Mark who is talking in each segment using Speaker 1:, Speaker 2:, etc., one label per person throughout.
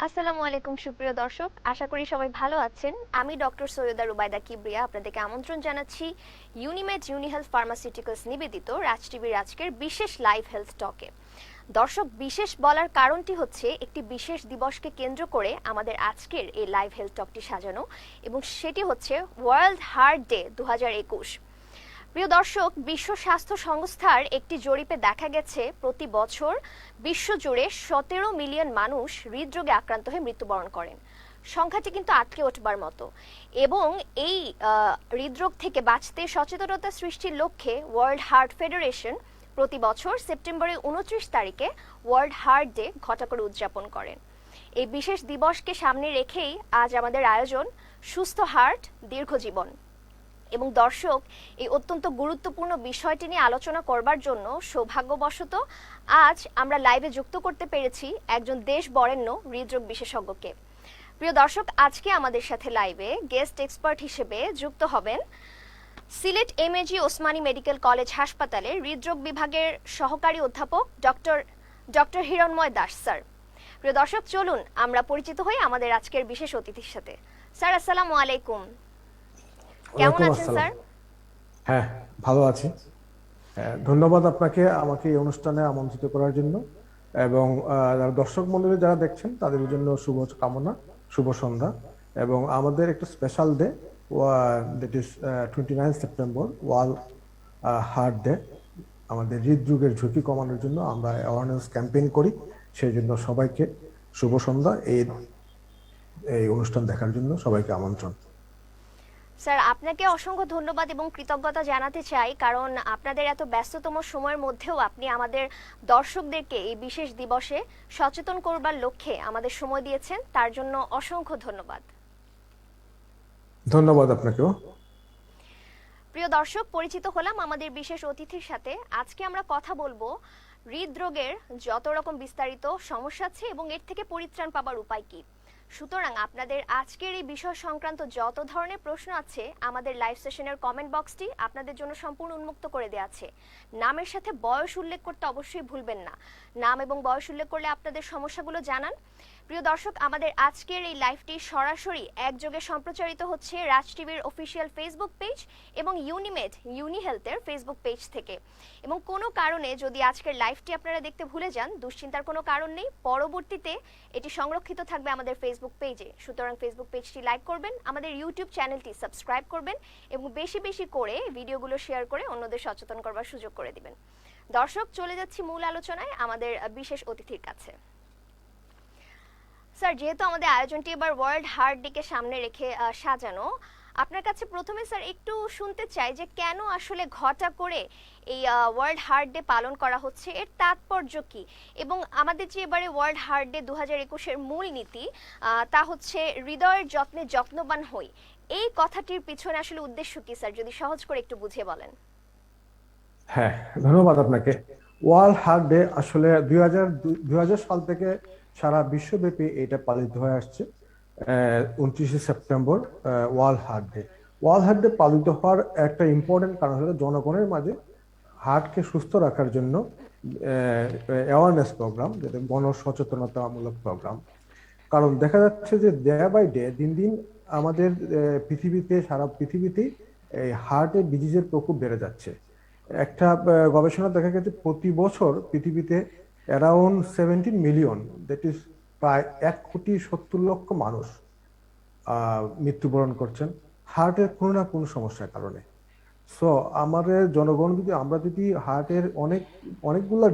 Speaker 1: আসসালামু আলাইকুম সুপ্রিয় দর্শক, আশা করি সবাই ভালো আছেন। আমি ডক্টর সৈয়দা রুবাইদা কিবরিয়া আপনাদেরকে আমন্ত্রণ জানাচ্ছি ইউনিমেড ইউনিহেলথ ফার্মাসিউটিক্যালস নিবেদিত রাজ টিভির আজকের বিশেষ লাইভ হেলথ টকে। দর্শক, বিশেষ বলার কারণটি হচ্ছে একটি বিশেষ দিবসকে কেন্দ্র করে আমাদের আজকের এই লাইভ হেলথ টকটি সাজানো, এবং সেটি হচ্ছে ওয়ার্ল্ড হার্ট ডে 2021। প্রিয় দর্শক, বিশ্ব স্বাস্থ্য সংস্থার একটি জরিপে দেখা গেছে প্রতি বছর বিশ্বজুড়ে 17 মিলিয়ন মানুষ হৃদরোগে আক্রান্ত হয়ে মৃত্যুবরণ করেন। সংখ্যাটি কিন্তু আটকে ওঠবার মতো, এবং এই হৃদরোগ থেকে বাঁচতে সচেতনতা সৃষ্টির লক্ষ্যে ওয়ার্ল্ড হার্ট ফেডারেশন প্রতি বছর সেপ্টেম্বরের 29 তারিখে ওয়ার্ল্ড হার্ট ডে ঘটা করে উদযাপন করেন। এই বিশেষ দিবসকে সামনে রেখেই আজ আমাদের আয়োজন সুস্থ হার্ট দীর্ঘ জীবন। এবং দর্শক, এই অত্যন্ত গুরুত্বপূর্ণ বিষয়টি নিয়ে আলোচনা করবার জন্য সৌভাগ্যবশত আজ আমরা লাইভে যুক্ত করতে পেরেছি একজন দেশ বরেণ্য হৃদরোগ বিশেষজ্ঞকে। প্রিয় দর্শক, আজকে আমাদের সাথে লাইভে গেস্ট এক্সপার্ট হিসেবে যুক্ত হবেন Sylhet MAG Osmani medical college হাসপাতালের হৃদরোগ বিভাগের সহকারী অধ্যাপক ডক্টর হিরণময় দাস স্যার। প্রিয় দর্শক, চলুন আমরা পরিচিত হই আমাদের আজকের বিশেষ অতিথির সাথে। স্যার, আসসালামু আলাইকুম। কেমন আছেন স্যার?
Speaker 2: হ্যাঁ, ভালো আছি। ধন্যবাদ আপনাকে আমাকে এই অনুষ্ঠানে আমন্ত্রিত করার জন্য, এবং দর্শক মণ্ডলী যারা দেখছেন তাদের জন্য শুভ কামনা, শুভ সন্ধ্যা। এবং আমাদের একটা special day, that is 29 September, World Heart day. আমাদের হৃদরোগের ঝুঁকি কমানোর জন্য আমরা অ্যাওয়ারনেস ক্যাম্পেইন করি, সেই জন্য সবাইকে শুভ সন্ধ্যা। এই অনুষ্ঠান দেখার জন্য সবাইকে আমন্ত্রণ।
Speaker 1: স্যার, আপনাকে অসংখ্য ধন্যবাদ এবং কৃতজ্ঞতা জানাতে চাই, কারণ আপনাদের এত ব্যস্ততম সময়ের মধ্যেও আপনি আমাদের দর্শকদেরকে এই বিশেষ দিবসে সচেতন করবার লক্ষ্যে আমাদের সময় দিয়েছেন, তার জন্য অসংখ্য ধন্যবাদ।
Speaker 2: ধন্যবাদ আপনাকেও।
Speaker 1: প্রিয় দর্শক, পরিচিত হলাম আমাদের বিশেষ অতিথির সাথে। আজকে আমরা কথা বলবো হৃদরোগের যত রকম বিস্তারিত সমস্যা আছে এবং এর থেকে পরিত্রাণ পাবার উপায় কি। সুতরাং আপনাদের আজকের এই বিষয় সংক্রান্ত যত ধরনের প্রশ্ন আছে আমাদের লাইভ সেশনের কমেন্ট বক্সটি আপনাদের জন্য সম্পূর্ণ উন্মুক্ত করে দেওয়া আছে। নামের সাথে বয়স উল্লেখ করতে অবশ্যই ভুলবেন না। নাম এবং বয়স উল্লেখ করলে আপনাদের সমস্যাগুলো জানান। প্রিয় দর্শক, আমাদের আজকের এই লাইভটি সরাসরি একযোগে সম্প্রচারিত হচ্ছে রাজ টিভির অফিসিয়াল ফেসবুক পেজ এবং ইউনিমেড ইউনিহেলথের ফেসবুক পেজ থেকে। এবং কোনো কারণে যদি আজকের লাইভটি আপনারা দেখতে ভুলে যান, দুশ্চিন্তার কোনো কারণ নেই, পরবর্তীতে এটি সংরক্ষিত থাকবে আমাদের ফেসবুক পেজে। সুতরাং ফেসবুক পেজটি লাইক করবেন, আমাদের ইউটিউব চ্যানেলটি সাবস্ক্রাইব করবেন, এবং বেশি বেশি করে ভিডিওগুলো শেয়ার করে অন্যদের সচেতন করবার সুযোগ করে দিবেন। দর্শক, চলে যাচ্ছি মূল আলোচনায় আমাদের বিশেষ অতিথির কাছে। স্যার, যেহেতু আমাদের আয়োজনটি এবার ওয়ার্ল্ড হার্ট ডেকে সামনে রেখে সাজানো, আপনার কাছে প্রথমে স্যার একটু শুনতে চাই যে কেন আসলে ঘটা করে এই ওয়ার্ল্ড হার্ট ডে পালন করা হচ্ছে, এর তাৎপর্য কি, এবং আমাদের যে এবারে ওয়ার্ল্ড হার্ট ডে 2021-এর মূল নীতি তা হচ্ছে হৃদয়ের যত্নে যত্নবান হই। এই কথাটির পিছনে আসলে উদ্দেশ্য কি স্যার, যদি সহজ করে একটু বুঝিয়ে বলেন।
Speaker 2: হ্যাঁ, ধন্যবাদ আপনাকে। ওয়ার্ল্ড হার্ট ডে আসলে 2000 সাল থেকে সারা বিশ্বব্যাপী এটা পালিত হয়ে আসছে। 29শে September World Heart Day. World Heart Day পালিত হওয়ার একটা ইম্পর্টেন্ট কারণ হলো জনগণের মাঝে হার্টকে সুস্থ রাখার জন্য অ্যাওয়ারনেস প্রোগ্রাম, যেটা গণ সচেতনতামূলক প্রোগ্রাম। কারণ দেখা যাচ্ছে যে ডে বাই ডে, দিন দিন আমাদের পৃথিবীতে, সারা পৃথিবীতেই এই হার্টের ডিজিজের প্রকোপ বেড়ে যাচ্ছে। একটা গবেষণা দেখা গেছে প্রতি বছর পৃথিবীতে অ্যারাউন্ড 17 মিলিয়ন, দ্যাট ইজ প্রায় 1,70,00,000 মানুষ মৃত্যুবরণ করছেন হার্টের কোনো না কোনো সমস্যার কারণে। সো আমাদের জনগণ যদি, আমরা যদি হার্টের অনেকগুলো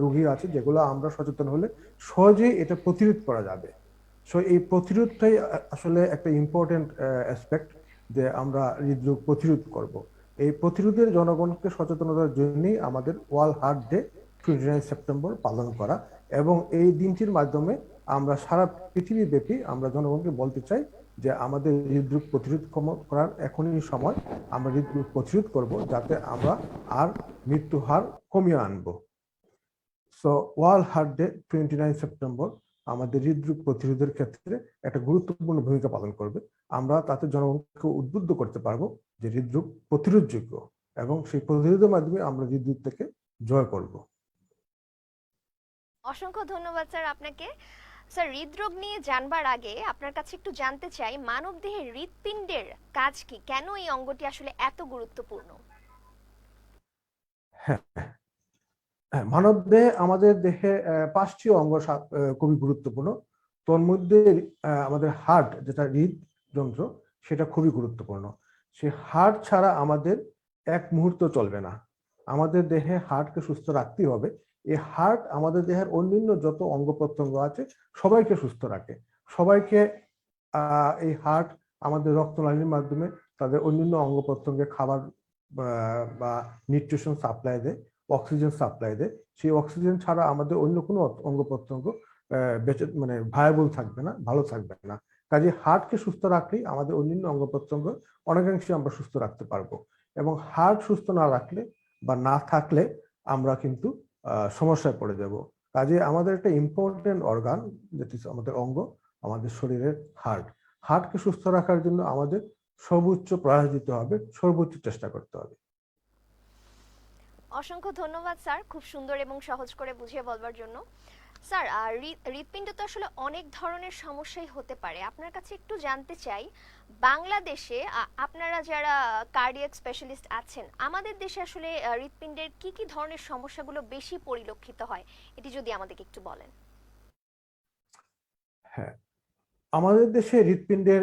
Speaker 2: রোগী আছে যেগুলো আমরা সচেতন হলে সহজেই এটা প্রতিরোধ করা যাবে। সো এই প্রতিরোধটাই আসলে একটা ইম্পর্টেন্ট অ্যাসপেক্ট, যে আমরা হৃদরোগ প্রতিরোধ করব। এই প্রতিরোধের জনগণকে সচেতনতার জন্যই আমাদের ওয়ার্ল্ড হার্ট ডে 29 সেপ্টেম্বর পালন করা। এবং এই দিনটির মাধ্যমে আমরা সারা পৃথিবীব্যাপী আমরা জনগণকে বলতে চাই যে আমাদের হৃদরোগ প্রতিরোধ করার এখনই সময়। আমরা হৃদরোগ প্রতিরোধ করব যাতে আমরা আর মৃত্যু হার কমিয়ে আনবো। So world Heart day 29 September আমাদের হৃদরোগ প্রতিরোধের ক্ষেত্রে একটা গুরুত্বপূর্ণ ভূমিকা পালন করবে। আমরা তাতে জনগণকে উদ্বুদ্ধ করতে পারবো যে হৃদরোগ প্রতিরোধযোগ্য, এবং সেই প্রতিরোধের মাধ্যমে আমরা হৃদরোগ থেকে জয় করব।
Speaker 1: অসংখ্য ধন্যবাদ স্যার আপনাকে। স্যার, হৃদরোগ নিয়ে জানবার আগে আপনার কাছে একটু জানতে চাই মানবদেহে হৃৎপিণ্ডের কাজ কি, কেন এই অঙ্গটি আসলে এত গুরুত্বপূর্ণ?
Speaker 2: হ্যাঁ, হ্যাঁ, মানব দেহে আমাদের দেহে পাঁচটি অঙ্গ খুবই গুরুত্বপূর্ণ। তোর মধ্যে আমাদের হার্ট, যেটা হৃদযন্ত্র, সেটা খুবই গুরুত্বপূর্ণ। সেই হার্ট ছাড়া আমাদের এক মুহূর্ত চলবে না। আমাদের দেহে হার্টকে সুস্থ রাখতেই হবে। এই হার্ট আমাদের দেহের অন্যান্য যত অঙ্গ প্রত্যঙ্গ আছে সবাইকে সুস্থ রাখে। সবাইকে এই হার্ট আমাদের রক্তনালীর মাধ্যমে তাদের অন্যান্য অঙ্গ প্রত্যঙ্গে খাবার বা নিউট্রিশন সাপ্লাই দেয়, অক্সিজেন সাপ্লাই দেয়। সেই অক্সিজেন ছাড়া আমাদের অন্য কোনো অঙ্গ প্রত্যঙ্গ বেঁচে মানে ভায়াবল থাকবে না, ভালো থাকবে না। কাজে হার্টকে সুস্থ রাখলেই আমাদের অন্যান্য অঙ্গ প্রত্যঙ্গ অনেকাংশে আমরা সুস্থ রাখতে পারবো। এবং হার্ট সুস্থ না রাখলে বা না থাকলে আমরা কিন্তু সমস্যায় পড়ে যাব। কাজে আমাদের একটা ইম্পর্টেন্ট অর্গান, যেটি আমাদের অঙ্গ, আমাদের শরীরের হার্ট। হার্টকে সুস্থ রাখার জন্য আমাদের সর্বোচ্চ প্রয়াস দিতে হবে, সর্বোচ্চ চেষ্টা করতে হবে।
Speaker 1: অসংখ্য ধন্যবাদ স্যার, খুব সুন্দর এবং সহজ করে বুঝিয়ে বলবার জন্য। স্যার, হৃৎপিণ্ড তো আসলে অনেক ধরনের সমস্যাই হতে পারে, আপনার কাছে একটু জানতে চাই বাংলাদেশে আপনারা যারা কার্ডিয়াক স্পেশালিস্ট আছেন, আমাদের দেশে আসলে হৃৎপিণ্ডের কি কি ধরনের সমস্যাগুলো বেশি পরিলক্ষিত হয়, এটি যদি আমাদেরকে একটু বলেন।
Speaker 2: হ্যাঁ, আমাদের দেশে হৃৎপিণ্ডের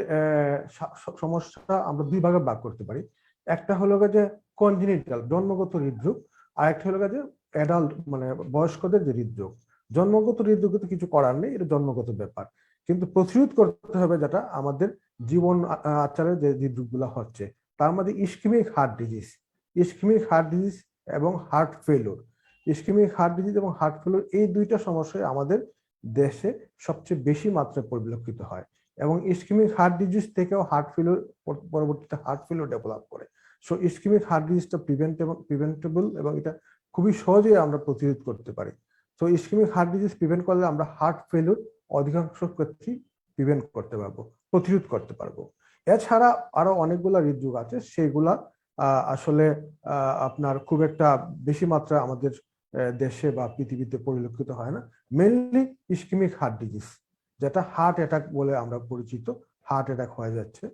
Speaker 2: সমস্যা আমরা দুই ভাগে ভাগ করতে পারি। একটা হলো যে কনজেনিটাল, জন্মগত হৃদরোগ। আর একটা হলো যে অ্যাডাল্ট, মানে বয়স্কদের যে হৃদরোগ। জন্মগত হৃদরোগে তো কিছু করার নেই, এটা জন্মগত ব্যাপার। কিন্তু প্রতিরোধ করতে হবে যেটা আমাদের জীবন আচারে যে হৃদরোগগুলো হচ্ছে, তার মধ্যে ischemic heart disease, ischemic heart disease এবং heart failure. Ischemic heart disease এবং হার্ট ফেলিওর, এই দুইটা সমস্যায় আমাদের দেশে সবচেয়ে বেশি মাত্রায় পরিলক্ষিত হয়। এবং ইসকেমিক হার্ট ডিজিজ থেকেও হার্ট ফেলিওর, পরবর্তীতে হার্ট ফেলিওর ডেভেলপ করে। সো ইসকেমিক হার্ট ডিজিজটা প্রিভেন্টেবল এবং এটা খুবই সহজেই আমরা প্রতিরোধ করতে পারি। তো ইসকেমিক হার্ট ডিজিজ প্রিভেন্ট করলে আমরা হার্ট ফেলিওর অধিকাংশ ক্ষেত্রেই প্রিভেন্ট করতে পারবো, প্রতিরোধ করতে পারবো। এছাড়া আরো অনেকগুলা হৃদরোগ আছে, সেগুলা আসলে আপনার খুব একটা বেশি মাত্রা আমাদের দেশে বা পৃথিবীতে পরিলক্ষিত হয় না। মেনলি ইসকেমিক হার্ট ডিজিজ, যেটা হার্ট অ্যাটাক বলে আমরা পরিচিত। হার্ট অ্যাটাক হয়ে যাচ্ছে,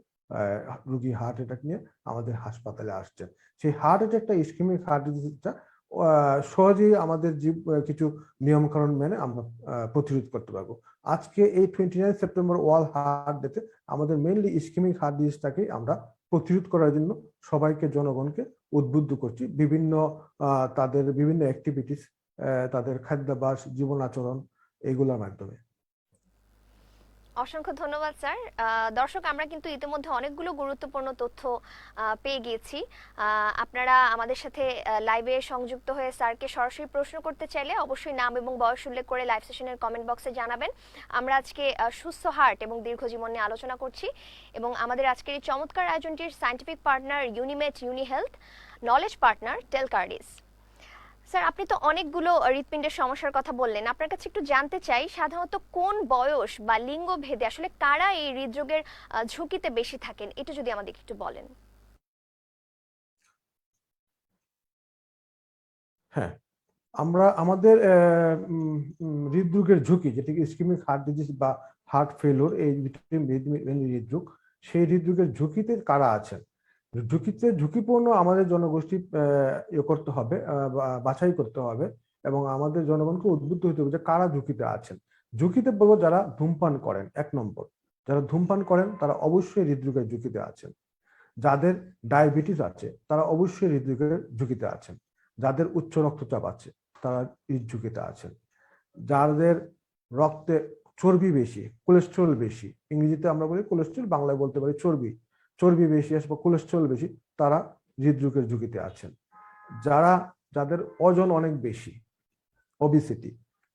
Speaker 2: রুগী হার্ট অ্যাটাক নিয়ে আমাদের হাসপাতালে আসছেন। সেই হার্ট অ্যাটাকটা, ইসকেমিক হার্ট ডিজিজটা সহজেই আমাদের কিছু নিয়মকানুন মেনে আমরা প্রতিরোধ করতে পারবো। আজকে এই 29 সেপ্টেম্বর ওয়ার্ল্ড হার্ট ডেতে আমাদের মেনলি ইসকেমিক হার্ট ডিজিজটাকে আমরা প্রতিরোধ করার জন্য সবাইকে, জনগণকে উদ্বুদ্ধ করছি বিভিন্ন তাদের বিভিন্ন অ্যাক্টিভিটিস, তাদের খাদ্যাভ্যাস, জীবন আচরণ, এগুলোর মাধ্যমে।
Speaker 1: অসংখ্য ধন্যবাদ স্যার। দর্শক, আমরা কিন্তু ইতিমধ্যে অনেকগুলো গুরুত্বপূর্ণ তথ্য পেয়ে গিয়েছি। আপনারা আমাদের সাথে লাইভে সংযুক্ত হয়ে স্যারকে সরাসরি প্রশ্ন করতে চাইলে অবশ্যই নাম এবং বয়স উল্লেখ করে লাইভ সেশনের কমেন্ট বক্সে জানাবেন। আমরা আজকে সুস্থ হার্ট এবং দীর্ঘজীবন নিয়ে আলোচনা করছি, এবং আমাদের আজকের এই চমৎকার আয়োজনটির সায়েন্টিফিক পার্টনার ইউনিমেড ইউনি হেলথ, নলেজ পার্টনার টেলকার্ডিস। স্যার, আপনি তো অনেকগুলো হৃৎপিণ্ডের সমস্যার কথা বললেন, আপনার কাছে একটু জানতে চাই সাধারণত কোন বয়স বা লিঙ্গ ভেদে আসলে কারা এই হৃদরোগের ঝুঁকিতে বেশি থাকেন, এটা যদি আমাদের একটু বলেন।
Speaker 2: হ্যাঁ, আমরা আমাদের হৃদরোগের ঝুঁকি, যেটা ইসকেমিক হার্ট ডিজিজ বা হার্ট ফেলিওর, এই হৃদরোগ, সেই হৃদরোগের ঝুঁকিতে কারা আছেন, ঝুঁকিপূর্ণ আমাদের জনগোষ্ঠী ইয়ে করতে হবে, বাছাই করতে হবে। এবং আমাদের জনগণকে উদ্বুদ্ধ হতে হবে যে কারা ঝুঁকিতে আছেন। ঝুঁকিতে বলবো যারা ধূমপান করেন, 1 নম্বর। যারা ধূমপান করেন তারা অবশ্যই হৃদরোগের ঝুঁকিতে আছেন। যাদের ডায়াবেটিস আছে তারা অবশ্যই হৃদরোগের ঝুঁকিতে আছেন। যাদের উচ্চ রক্তচাপ আছে তারা ঝুঁকিতে আছেন। যাদের রক্তে চর্বি বেশি, কোলেস্টেরল বেশি, ইংরেজিতে আমরা বলি কোলেস্টেরল, বাংলায় বলতে পারি চর্বি, চর্বি বেশি আছে বা কোলেস্টেরল বেশি, তারা হৃদরোগের ঝুঁকিতে আছেন। যাদের ওজন অনেক বেশি, ওবিসিটি,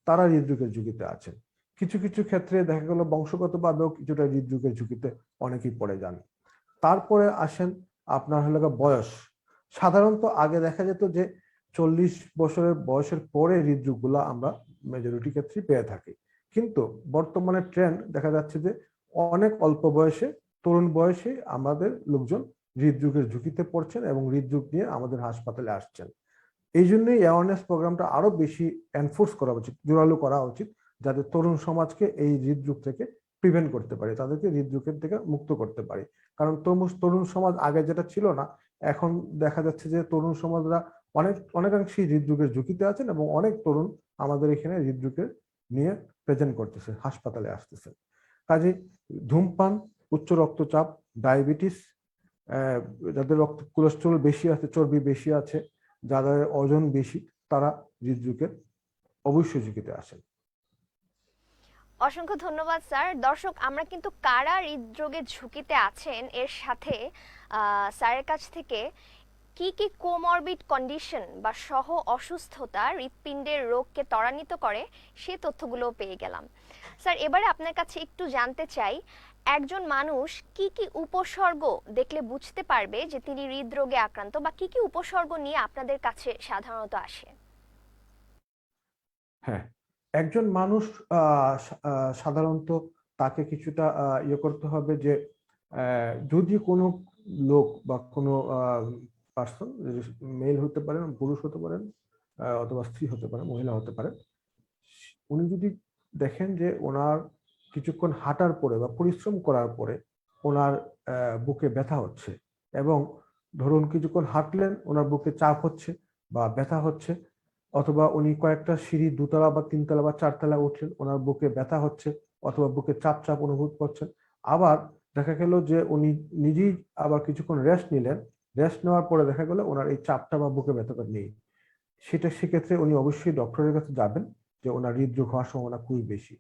Speaker 2: তারা হৃদরোগের ঝুঁকিতে আছেন। কিছু কিছু ক্ষেত্রে দেখা গেল বংশগতভাবেও কিছুটা হৃদরোগের ঝুঁকিতে অনেকেই পড়ে যান। তারপরে আসেন আপনার হলো বয়স। সাধারণত আগে দেখা যেত যে 40 বছরের বয়সের পরে হৃদরোগগুলো আমরা মেজরিটি ক্ষেত্রে পেয়ে থাকি, কিন্তু বর্তমানে ট্রেন্ড দেখা যাচ্ছে যে অনেক অল্প বয়সে, তরুণ বয়সে আমাদের লোকজন হৃদরোগের ঝুঁকিতে পড়ছেন এবং হৃদরোগ নিয়ে আমাদের হাসপাতালে আসছেন। এই জন্যই অ্যাওয়ারনেস প্রোগ্রামটা আরো বেশি এনফোর্স করা উচিত, জোরালো করা উচিত, যাতে তরুণ সমাজকে এই হৃদরোগ থেকে প্রিভেন্ট করতে পারি, তাদেরকে হৃদরোগের থেকে মুক্ত করতে পারি। কারণ তরুণ সমাজ আগে যেটা ছিল না, এখন দেখা যাচ্ছে যে তরুণ সমাজরা অনেকাংশেই হৃদরোগের ঝুঁকিতে আছেন, এবং অনেক তরুণ আমাদের এখানে হৃদরোগের নিয়ে প্রেজেন্ট করতেছে, হাসপাতালে আসতেছে। কাজে ধূমপান, উচ্চ রক্তচাপ, ডায়াবেটিস, যাদের রক্ত কোলেস্টেরল বেশি আছে, চর্বি বেশি আছে, যাদের ওজন বেশি, তারা হৃদরোগের অবশ্যই ঝুঁকিতে আসেন।
Speaker 1: অসংখ্য ধন্যবাদ স্যার। দর্শক, আমরা কিন্তু কারা হৃদরোগের ঝুঁকিতে আছেন এর সাথে স্যারের কাছ থেকে কি কি কোমরবিড কন্ডিশন বা সহ অসুস্থতা হৃৎপিণ্ডের রোগকে ত্বরান্বিত করে সে তথ্যগুলো পেয়ে গেলাম। স্যার, এবারে আপনার কাছে একটু জানতে চাই, একজন মানুষ কি কি উপসর্গ দেখলে বুঝতে পারবে যে তিনি হৃদরোগে আক্রান্ত, বা কি কি উপসর্গ নিয়ে আপনাদের কাছে সাধারণত আসে?
Speaker 2: হ্যাঁ, একজন মানুষ সাধারণত তাকে কিছুটা ইয়ে করতে হবে যে যদি কোনো লোক বা কোনো পার্সন, মেল হতে পারেন, পুরুষ হতে পারেন, অথবা স্ত্রী হতে পারে, মহিলা হতে পারে, উনি যদি দেখেন যে ওনার কিছুক্ষণ হাঁটার পরে বা পরিশ্রম করার পরে ওনার বুকে ব্যথা হচ্ছে, এবং ধরুন কিছুক্ষণ হাঁটলেন, ওনার বুকে চাপ হচ্ছে বা ব্যথা হচ্ছে, অথবা উনি কয়েকটা সিঁড়ি, দুতলা বা তিনতলা বা চারতলা উঠলেন, ওনার বুকে ব্যথা হচ্ছে অথবা বুকে চাপ চাপ অনুভব করছেন। আবার দেখা গেল যে উনি নিজেই আবার কিছুক্ষণ রেস্ট নিলেন, রেস্ট নেওয়ার পরে দেখা গেল ওনার এই চাপটা বা বুকে ব্যথাটা নেই। সেক্ষেত্রে উনি অবশ্যই ডক্টরের কাছে যাবেন, যে ওনার হৃদরোগ হওয়ার সম্ভাবনা খুবই বেশি।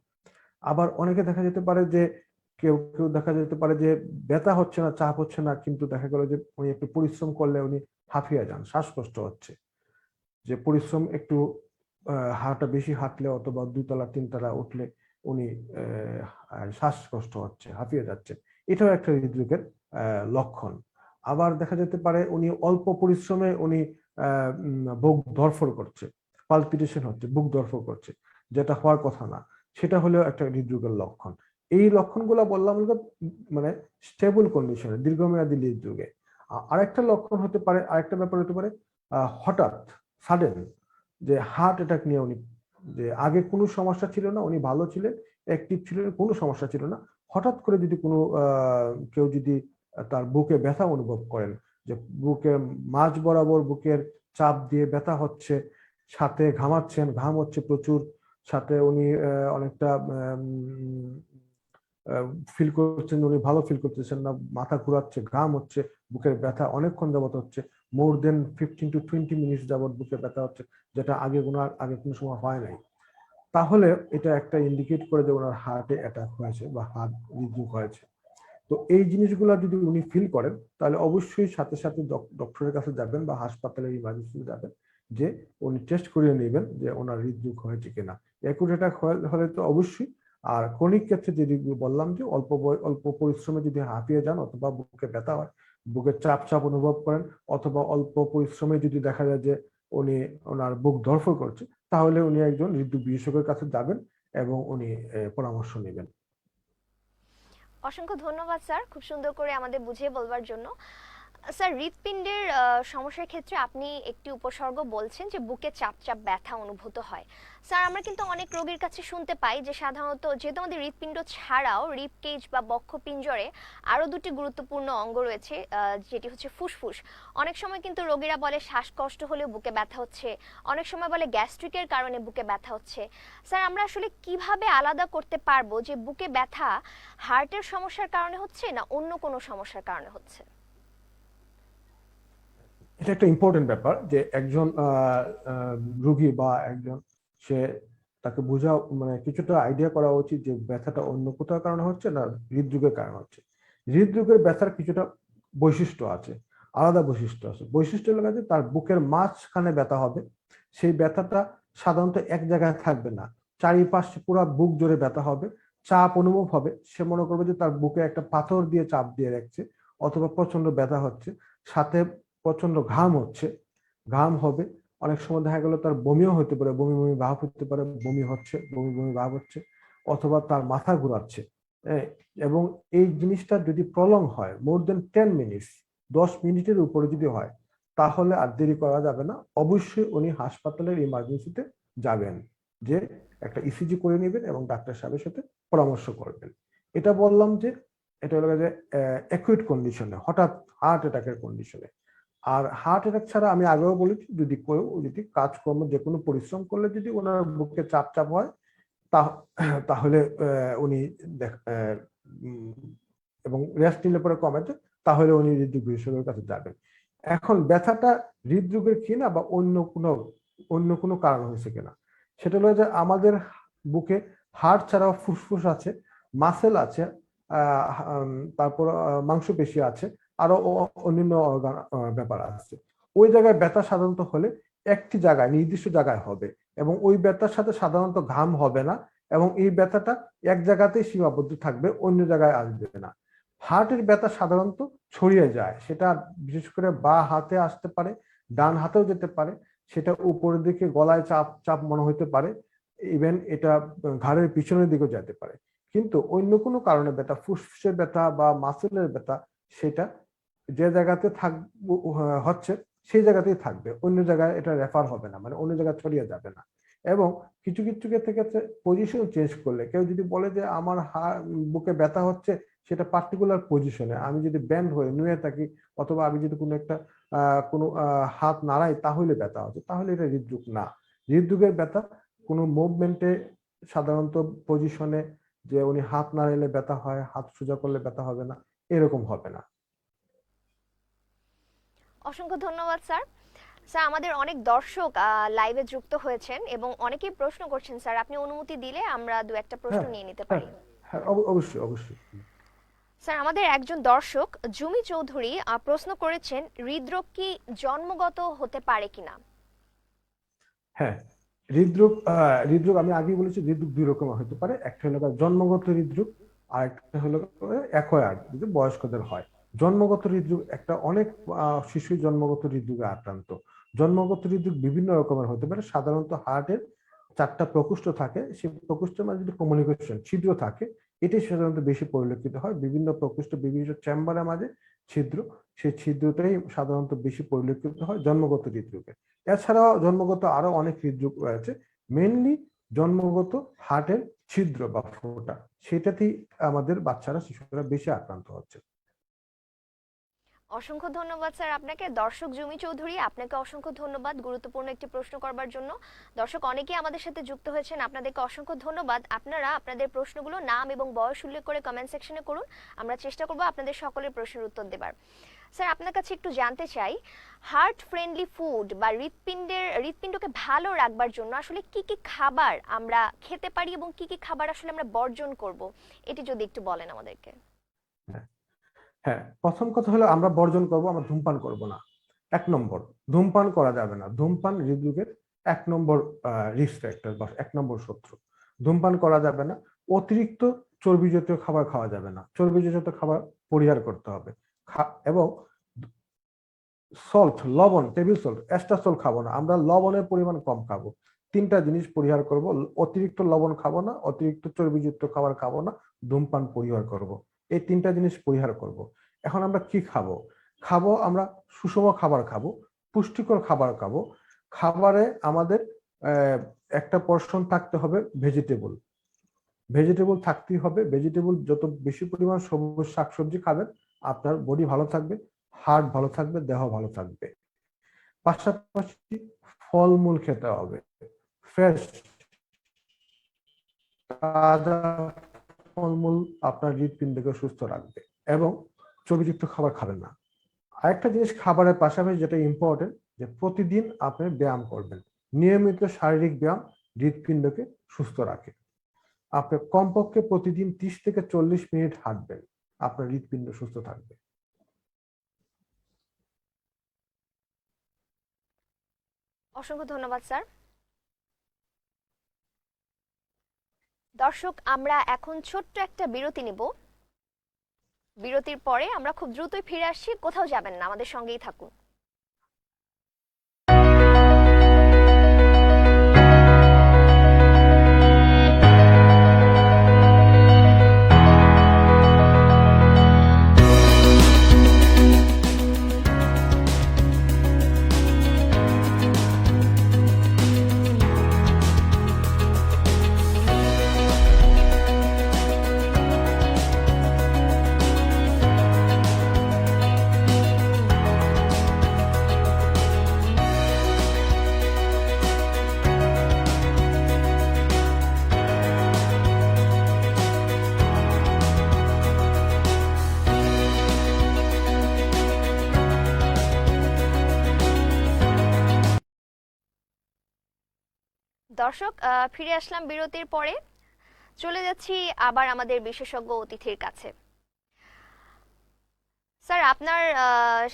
Speaker 2: আবার অনেকে দেখা যেতে পারে যে কেউ কেউ দেখা যেতে পারে যে ব্যথা হচ্ছে না, চাপ হচ্ছে না, কিন্তু দেখা গেল যে উনি একটু পরিশ্রম করলে উনি হাঁফিয়ে যান, শ্বাসকষ্ট হচ্ছে, যে পরিশ্রম একটু হাঁটা বেশি হাঁটলে অথবা দুতলা তিনতলা উঠলে উনি শ্বাসকষ্ট হচ্ছে, হাঁপিয়ে যাচ্ছে, এটাও একটা হৃদরোগের লক্ষণ। আবার দেখা যেতে পারে উনি অল্প পরিশ্রমে উনি বুক ধড়ফড় করছে, পালপিটেশন হচ্ছে, বুক ধড়ফড় করছে, যেটা হওয়ার কথা না, সেটা হলেও একটা হৃদরোগের লক্ষণ। এই লক্ষণগুলো বললাম মানে স্টেবল কন্ডিশনে, দীর্ঘমেয়াদী হৃদরোগে। আরেকটা লক্ষণ হতে পারে, আরেকটা ব্যাপার হতে পারে হঠাৎ সাডেন, যে হার্ট অ্যাটাক নিয়ে উনি, যে আগে কোনো সমস্যা ছিল না, উনি ভালো ছিলেন, অ্যাক্টিভ ছিলেন, কোনো সমস্যা ছিল না, হঠাৎ করে যদি কোনো কেউ যদি তার বুকে ব্যথা অনুভব করেন, যে বুকের মাঝ বরাবর বুকের চাপ দিয়ে ব্যথা হচ্ছে, সাথে ঘামাচ্ছেন, ঘাম হচ্ছে প্রচুর, সাথে উনি অনেকটা ফিল করছেন, উনি ভালো ফিল করতেছেন না, মাথা ঘুরাচ্ছে, ঘাম হচ্ছে, বুকের ব্যথা অনেকক্ষণ যাবত হচ্ছে, মোর দেন 15 to 20 মিনিট যাবত বুকে ব্যথা হচ্ছে, যেটা আগে কোনো সময় হয় নাই, তাহলে এটা একটা ইন্ডিকেট করে যে ওনার হার্টে অ্যাটাক হয়েছে বা হার্ট হৃদরোগ হয়েছে। তো এই জিনিসগুলো যদি উনি ফিল করেন, তাহলে অবশ্যই সাথে সাথে ডক্টরের কাছে যাবেন বা হাসপাতালের ইমার্জেন্সিতে যাবেন, যে উনি টেস্ট করিয়ে নেবেন যে ওনার হৃদরোগ হয়েছে কিনা। অ্যাকুট অ্যাটাক হলে তো অবশ্যই। আর ক্রনিক ক্ষেত্রে যদি বললাম যে অল্প পরিশ্রমে যদি হাঁপিয়ে যান, অথবা বুকে ব্যথা হয়, বুকের চাপ চাপ অনুভব করেন, অথবা অল্প পরিশ্রমে যদি দেখা যায় যে উনি ওনার বুক ধড়ফড় করছে, তাহলে উনি একজন হৃদরোগ বিশেষজ্ঞের কাছে যাবেন এবং উনি পরামর্শ নেবেন।
Speaker 1: অসংখ্য ধন্যবাদ স্যার, খুব সুন্দর করে আমাদের বুঝিয়ে বলবার জন্য। স্যার, হৃৎপিণ্ডের সমস্যার ক্ষেত্রে আপনি একটি উপসর্গ বলছেন যে বুকে চাপ চাপ ব্যথা অনুভূত হয়। স্যার, আমরা কিন্তু অনেক রোগীর কাছে শুনতে পাই যে সাধারণত যেহেতু আমাদের হৃৎপিণ্ড ছাড়াও রিব কেজ বা বক্ষপিঞ্জরে আরও দুটি গুরুত্বপূর্ণ অঙ্গ রয়েছে, যেটি হচ্ছে ফুসফুস। অনেক সময় কিন্তু রোগীরা বলে শ্বাসকষ্ট হলেও বুকে ব্যথা হচ্ছে, অনেক সময় বলে গ্যাস্ট্রিকের কারণে বুকে ব্যথা হচ্ছে। স্যার, আমরা আসলে কিভাবে আলাদা করতে পারবো যে বুকে ব্যথা হার্টের সমস্যার কারণে হচ্ছে না অন্য কোনো সমস্যার কারণে হচ্ছে?
Speaker 2: এটা একটা ইম্পর্টেন্ট ব্যাপার, যে একজন রোগী বা একজন, সে তাকে বোঝা, মানে কিছুটা আইডিয়া করা উচিত যে ব্যথাটা অন্য কোথাও কারণে হচ্ছে না হৃদরোগের কারণে হচ্ছে। হৃদরোগের ব্যথার কিছুটা বৈশিষ্ট্য আছে, আলাদা বৈশিষ্ট্য আছে। বৈশিষ্ট্য হলো যে তার বুকের মাঝখানে ব্যথা হবে, সেই ব্যথাটা সাধারণত এক জায়গায় থাকবে না, চারিপাশে পুরো বুক জুড়ে ব্যথা হবে, চাপ অনুভব হবে, সে মনে করবে যে তার বুকে একটা পাথর দিয়ে চাপ দিয়ে রাখছে, অথবা প্রচন্ড ব্যথা হচ্ছে, সাথে প্রচন্ড ঘাম হচ্ছে, ঘাম হবে, অনেক সময় দেখা গেল তার বমিও হতে পারে, বমি বমি ভাব হতে পারে, বমি হচ্ছে, বমি বমি ভাব হচ্ছে, অথবা তার মাথা ঘুরাচ্ছে। এবং এই জিনিসটা যদি প্রলং হয়, মোর দেন 10 মিনিটস, 10 মিনিটের উপরে যদি হয়, তাহলে আর দেরি করা যাবে না, অবশ্যই উনি হাসপাতালের ইমার্জেন্সিতে যাবেন। যে একটা ইসিজি করে নেবেন এবং ডাক্তার সাহেবের সাথে পরামর্শ করবেন। এটা বললাম যে এটা হলো যে অ্যাকুইট কন্ডিশনে, হঠাৎ হার্ট অ্যাটাকের কন্ডিশনে। আর হার্ট অ্যাটাক ছাড়া আমি আগেও বলেছি, যদি কাজকর্ম যে কোনো পরিশ্রম করলে যদি ওনার বুকে চাপ চাপ হয় তাহলে উনি এবং রেস্ট নিলে পরে কমেছে, তাহলে উনি হৃদরোগ বিশেষজ্ঞের কাছে যাবেন। এখন ব্যথাটা হৃদরোগের কিনা বা অন্য কোনো কারণ হয়েছে কিনা, সেটা হলো যে আমাদের বুকে হার্ট ছাড়াও ফুসফুস আছে, মাসেল আছে, তারপর মাংসপেশি আছে, আরো অন্যান্য ব্যাপার আছে। ওই জায়গায় ব্যথা সাধারণত হলে একটি জায়গায়, নির্দিষ্ট জায়গায় হবে, এবং ওই ব্যথার সাথে সাধারণত ঘাম হবে না, এবং এই ব্যথাটা এক জায়গাতেই সীমাবদ্ধ থাকবে, অন্য জায়গায় আসবে না। হার্টের ব্যথা সাধারণত ছড়িয়ে যায়, সেটা বিশেষ করে বাঁ হাতে আসতে পারে, ডান হাতেও যেতে পারে, সেটা উপরের দিকে গলায় চাপ চাপ মনে হতে পারে, ইভেন এটা ঘাড়ের পিছনের দিকেও যেতে পারে। কিন্তু অন্য কোনো কারণে ব্যথা, ফুসফুসের ব্যথা বা মাসেলের ব্যথা, সেটা যে জায়গাতে হচ্ছে সেই জায়গাতেই থাকবে, অন্য জায়গায় এটা রেফার হবে না, মানে অন্য জায়গায় ছড়িয়ে যাবে না। এবং কিছু কিছু ক্ষেত্রে পজিশন চেঞ্জ করলে, কেউ যদি বলে যে আমার বুকে ব্যথা হচ্ছে, সেটা পার্টিকুলার পজিশনে, আমি যদি ব্যান্ড হয়ে নুয়ে থাকি, অথবা আমি যদি কোনো একটা কোনো হাত নাড়াই তাহলে ব্যথা হচ্ছে, তাহলে এটা হৃদরোগ না। হৃদরোগের ব্যথা কোনো মুভমেন্টে, সাধারণত পজিশনে, যে উনি হাত নাড়াইলে ব্যথা হয়, হাত সোজা করলে ব্যথা হবে না, এরকম হবে না।
Speaker 1: অসংখ্য ধন্যবাদ স্যার। স্যার, আমাদের অনেক দর্শক লাইভে যুক্ত হয়েছেন এবং অনেকেই প্রশ্ন করছেন। স্যার, আপনি অনুমতি দিলে আমরা দু একটা প্রশ্ন
Speaker 2: হ্যাঁ,
Speaker 1: নিয়ে নিতে
Speaker 2: হ্যাঁ,
Speaker 1: পারি।
Speaker 2: হ্যাঁ, অবশ্যই অবশ্যই।
Speaker 1: স্যার, আমাদের একজন দর্শক জুমি চৌধুরী প্রশ্ন করেছেন, হৃদরোগ কি জন্মগত হতে পারে কিনা?
Speaker 2: হ্যাঁ, হৃদরোগ আমি আগেই বলেছি, হৃদরোগ দুই রকমের হতে পারে। একটা হলো জন্মগত হৃদরোগ, আর একটা হলো অ্যাকোয়ার্ড, যদি বয়স্কদের হয়। জন্মগত হৃদরোগ একটা, অনেক শিশু জন্মগত হৃদরোগে আক্রান্ত। জন্মগত হৃদরোগ বিভিন্ন রকমের হতে পারে। সাধারণত হার্টের 4টা প্রকোষ্ঠ থাকে, সেই প্রকোষ্ঠের মাঝে যদি কমিউনিকেশন ছিদ্র থাকে, এটাই সাধারণত বেশি পরিলক্ষিত হয়। বিভিন্ন প্রকোষ্ঠ, বিভিন্ন চেম্বারের মাঝে ছিদ্র, সেই ছিদ্রটাই সাধারণত বেশি পরিলক্ষিত হয় জন্মগত হৃদরোগে। এছাড়াও জন্মগত আরো অনেক হৃদরোগ রয়েছে, মেনলি জন্মগত হার্টের ছিদ্র বা ফোঁটা, সেটাতেই আমাদের বাচ্চারা, শিশুরা বেশি আক্রান্ত হচ্ছে।
Speaker 1: অসংখ্য ধন্যবাদ স্যার আপনাকে। দর্শক জুমি চৌধুরী, আপনাকে অসংখ্য ধন্যবাদ গুরুত্বপূর্ণ একটি প্রশ্ন করবার জন্য। দর্শক অনেকেই আমাদের সাথে যুক্ত হয়েছেন, আপনাদেরকে অসংখ্য ধন্যবাদ। আপনারা আপনাদের প্রশ্নগুলো নাম এবং বয়স উল্লেখ করে কমেন্ট সেকশনে করুন, আমরা চেষ্টা করব আপনাদের সকলের প্রশ্নের উত্তর দেবার। স্যার, আপনার কাছে একটু জানতে চাই, হার্ট ফ্রেন্ডলি ফুড বা হৃৎপিণ্ডকে ভালো রাখবার জন্য আসলে কি কি খাবার আমরা খেতে পারি এবং কি কি খাবার আসলে আমরা বর্জন করব, এটি যদি একটু বলেন আমাদেরকে।
Speaker 2: হ্যাঁ, প্রথম কথা হলো আমরা বর্জন করব, আমরা ধূমপান করব না। 1 নম্বর, ধূমপান করা যাবে না। ধূমপান হৃদরোগের 1 নম্বর রিস্ক ফ্যাক্টর বা 1 নম্বর শত্রু। ধূমপান করা যাবে না। অতিরিক্ত চর্বি জাতীয় খাবার খাওয়া যাবে না, চর্বি জাতীয় খাবার পরিহার করতে হবে। এবং সল্ট, লবণ, টেবিল সল্ট, এক্সট্রা সল্ট খাবো না, আমরা লবণের পরিমাণ কম খাবো। 3টা জিনিস পরিহার করব, অতিরিক্ত লবণ খাবো না, অতিরিক্ত চর্বিযুক্ত খাবার খাবো না, ধূমপান পরিহার করব। এই 3টা জিনিস পরিহার করব। এখন আমরা কি খাবো? আমরা সুষম খাবার খাবো, পুষ্টিকর খাবার খাবো। খাবারে আমাদের একটা পোরশন থাকতে হবে ভেজিটেবল, থাকতেই হবে। ভেজিটেবল যত বেশি পরিমাণ সবুজ শাকসবজি খাবেন, আপনার বডি ভালো থাকবে, হার্ট ভালো থাকবে, দেহ ভালো থাকবে। পাশাপাশি ফলমূল খেতে হবে, ফ্রেশ তাজা ফলমূল আপনার হৃৎপিণ্ডকে সুস্থ রাখবে। এবং চর্বিযুক্ত খাবার খাবেন না। আরেকটা জিনিস খাবারের পাশাপাশি যেটা ইম্পর্টেন্ট, যে প্রতিদিন আপনি ব্যায়াম করবেন। নিয়মিত শারীরিক ব্যায়াম হৃৎপিণ্ডকে সুস্থ রাখে। আপনি কমপক্ষে প্রতিদিন 30 থেকে 40 মিনিট হাঁটবেন, আপনার হৃৎপিণ্ড সুস্থ থাকবে।
Speaker 1: অসংখ্য ধন্যবাদ স্যার। দর্শক, আমরা এখন ছোট্ট একটা বিরতি নিব। বিরতির পরে আমরা খুব দ্রুতই ফিরে আসছি, কোথাও যাবেন না, আমাদের সঙ্গেই থাকুন। দর্শক, ফিরে আসলাম বিরতির পরে। চলে যাচ্ছি আবার আমাদের বিশেষজ্ঞ অতিথির কাছে। স্যার, আপনার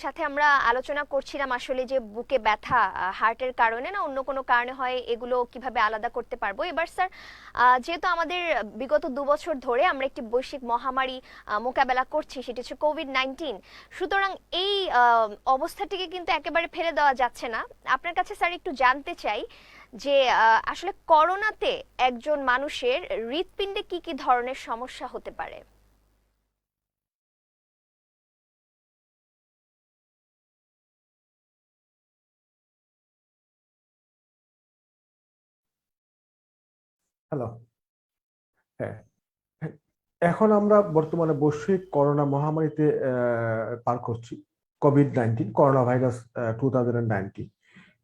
Speaker 1: সাথে আমরা আলোচনা করছিলাম আসলে যে বুকে ব্যথা হার্টের কারণে না অন্য কোনো কারণে হয়, এগুলো কিভাবে আলাদা করতে পারবো। এবার স্যার, যেহেতু আমাদের বিগত 2 বছর ধরে আমরা একটি বৈশ্বিক মহামারী মোকাবেলা করছি, সেটি হচ্ছে কোভিড-19। সুতরাং এই অবস্থাটিকে কিন্তু একেবারে ফেলে দেওয়া যাচ্ছে না। আপনার কাছে স্যার একটু জানতে চাই যে আসলে করোনাতে একজন মানুষের হৃৎপিণ্ডে কি কি ধরনের সমস্যা হতে পারে।
Speaker 2: হ্যালো। হ্যাঁ, হ্যাঁ। এখন আমরা বর্তমানে বৈশ্বিক করোনা মহামারীতে পার করছি। COVID-19, corona virus 2019।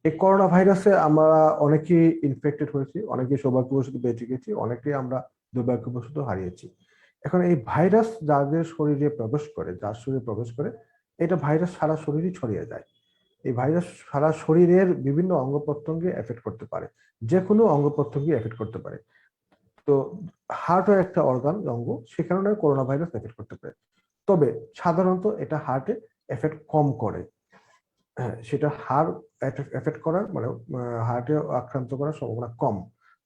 Speaker 2: এই করোনা ভাইরাসে আমরা অনেকেই ইনফেক্টেড হয়েছি, অনেকেই সৌভাগ্যবশত বেঁচে গেছি, অনেকেই আমরা দুর্ভাগ্যবশত হারিয়েছি। এখন এই ভাইরাস যাদের শরীরে প্রবেশ করে, যার শরীরে প্রবেশ করে, এটা ভাইরাস সারা শরীরই ছড়িয়ে যায়। এই ভাইরাস সারা শরীরের বিভিন্ন অঙ্গ প্রত্যঙ্গে এফেক্ট করতে পারে, যে কোনো অঙ্গ প্রত্যঙ্গে এফেক্ট করতে পারে। তো হার্টও একটা অর্গান, অঙ্গ, সে কারণে করোনা ভাইরাস এফেক্ট করতে পারে। তবে সাধারণত এটা হার্টে এফেক্ট কম করে। হ্যাঁ, সেটা হার্ট এফেক্ট করার মানে হার্টে আক্রান্ত করার সম্ভাবনা কম।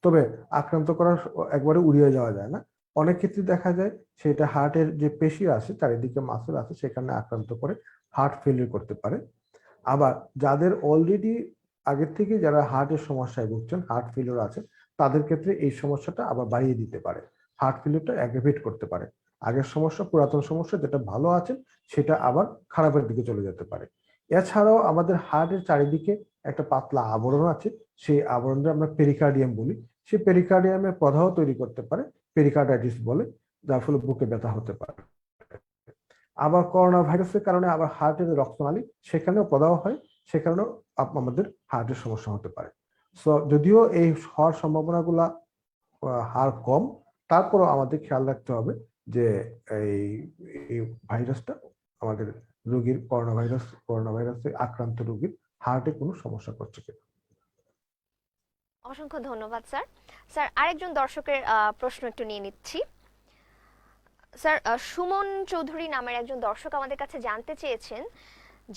Speaker 2: তবে আক্রান্ত করার একবারে উড়িয়ে যাওয়া যায় না। অনেক ক্ষেত্রে দেখা যায় সেটা হার্টের যে পেশি আছে, চারিদিকে মাসল আছে, সেখানে আক্রান্ত করে হার্ট ফেলিয়ার করতে পারে। আবার যাদের অলরেডি আগের থেকে যারা হার্টের সমস্যায় ভুগছেন, হার্ট ফেলিওর আছে, তাদের ক্ষেত্রে এই সমস্যাটা আবার বাড়িয়ে দিতে পারে, হার্ট ফেলিওরটা অ্যাগ্রাভেট করতে পারে। আগের সমস্যা, পুরাতন সমস্যা যেটা ভালো আছে, সেটা আবার খারাপের দিকে চলে যেতে পারে। এছাড়াও আমাদের হার্টের চারিদিকে একটা পাতলা আবরণ আছে, সেই আবরণটা আমরা পেরিকার্ডিয়াম বলি। সেই পেরিকার্ডিয়ামের প্রদাহ তৈরি করতে পারে, পেরিকার্ডাইটিস বলে, যার ফলে বুকে ব্যথা হতে পারে। আবার করোনা ভাইরাসের কারণে আবার হার্টের রক্তনালী, সেখানেও প্রদাহ হয়, সেখানেও আমাদের হার্টের সমস্যা হতে পারে। সো যদিও এই হওয়ার সম্ভাবনাগুলা হার কম, তারপরও আমাদের খেয়াল রাখতে হবে যে এই এই ভাইরাসটা আমাদের রোগীর, করোনা ভাইরাসে আক্রান্ত রোগীর হার্টে কোনো সমস্যা করছে কিনা।
Speaker 1: অসংখ্য ধন্যবাদ স্যার। স্যার, আরেকজন দর্শকের প্রশ্ন একটু নিয়ে নিচ্ছি। স্যার, সুমন চৌধুরী নামের একজন দর্শক আমাদের কাছে জানতে চেয়েছেন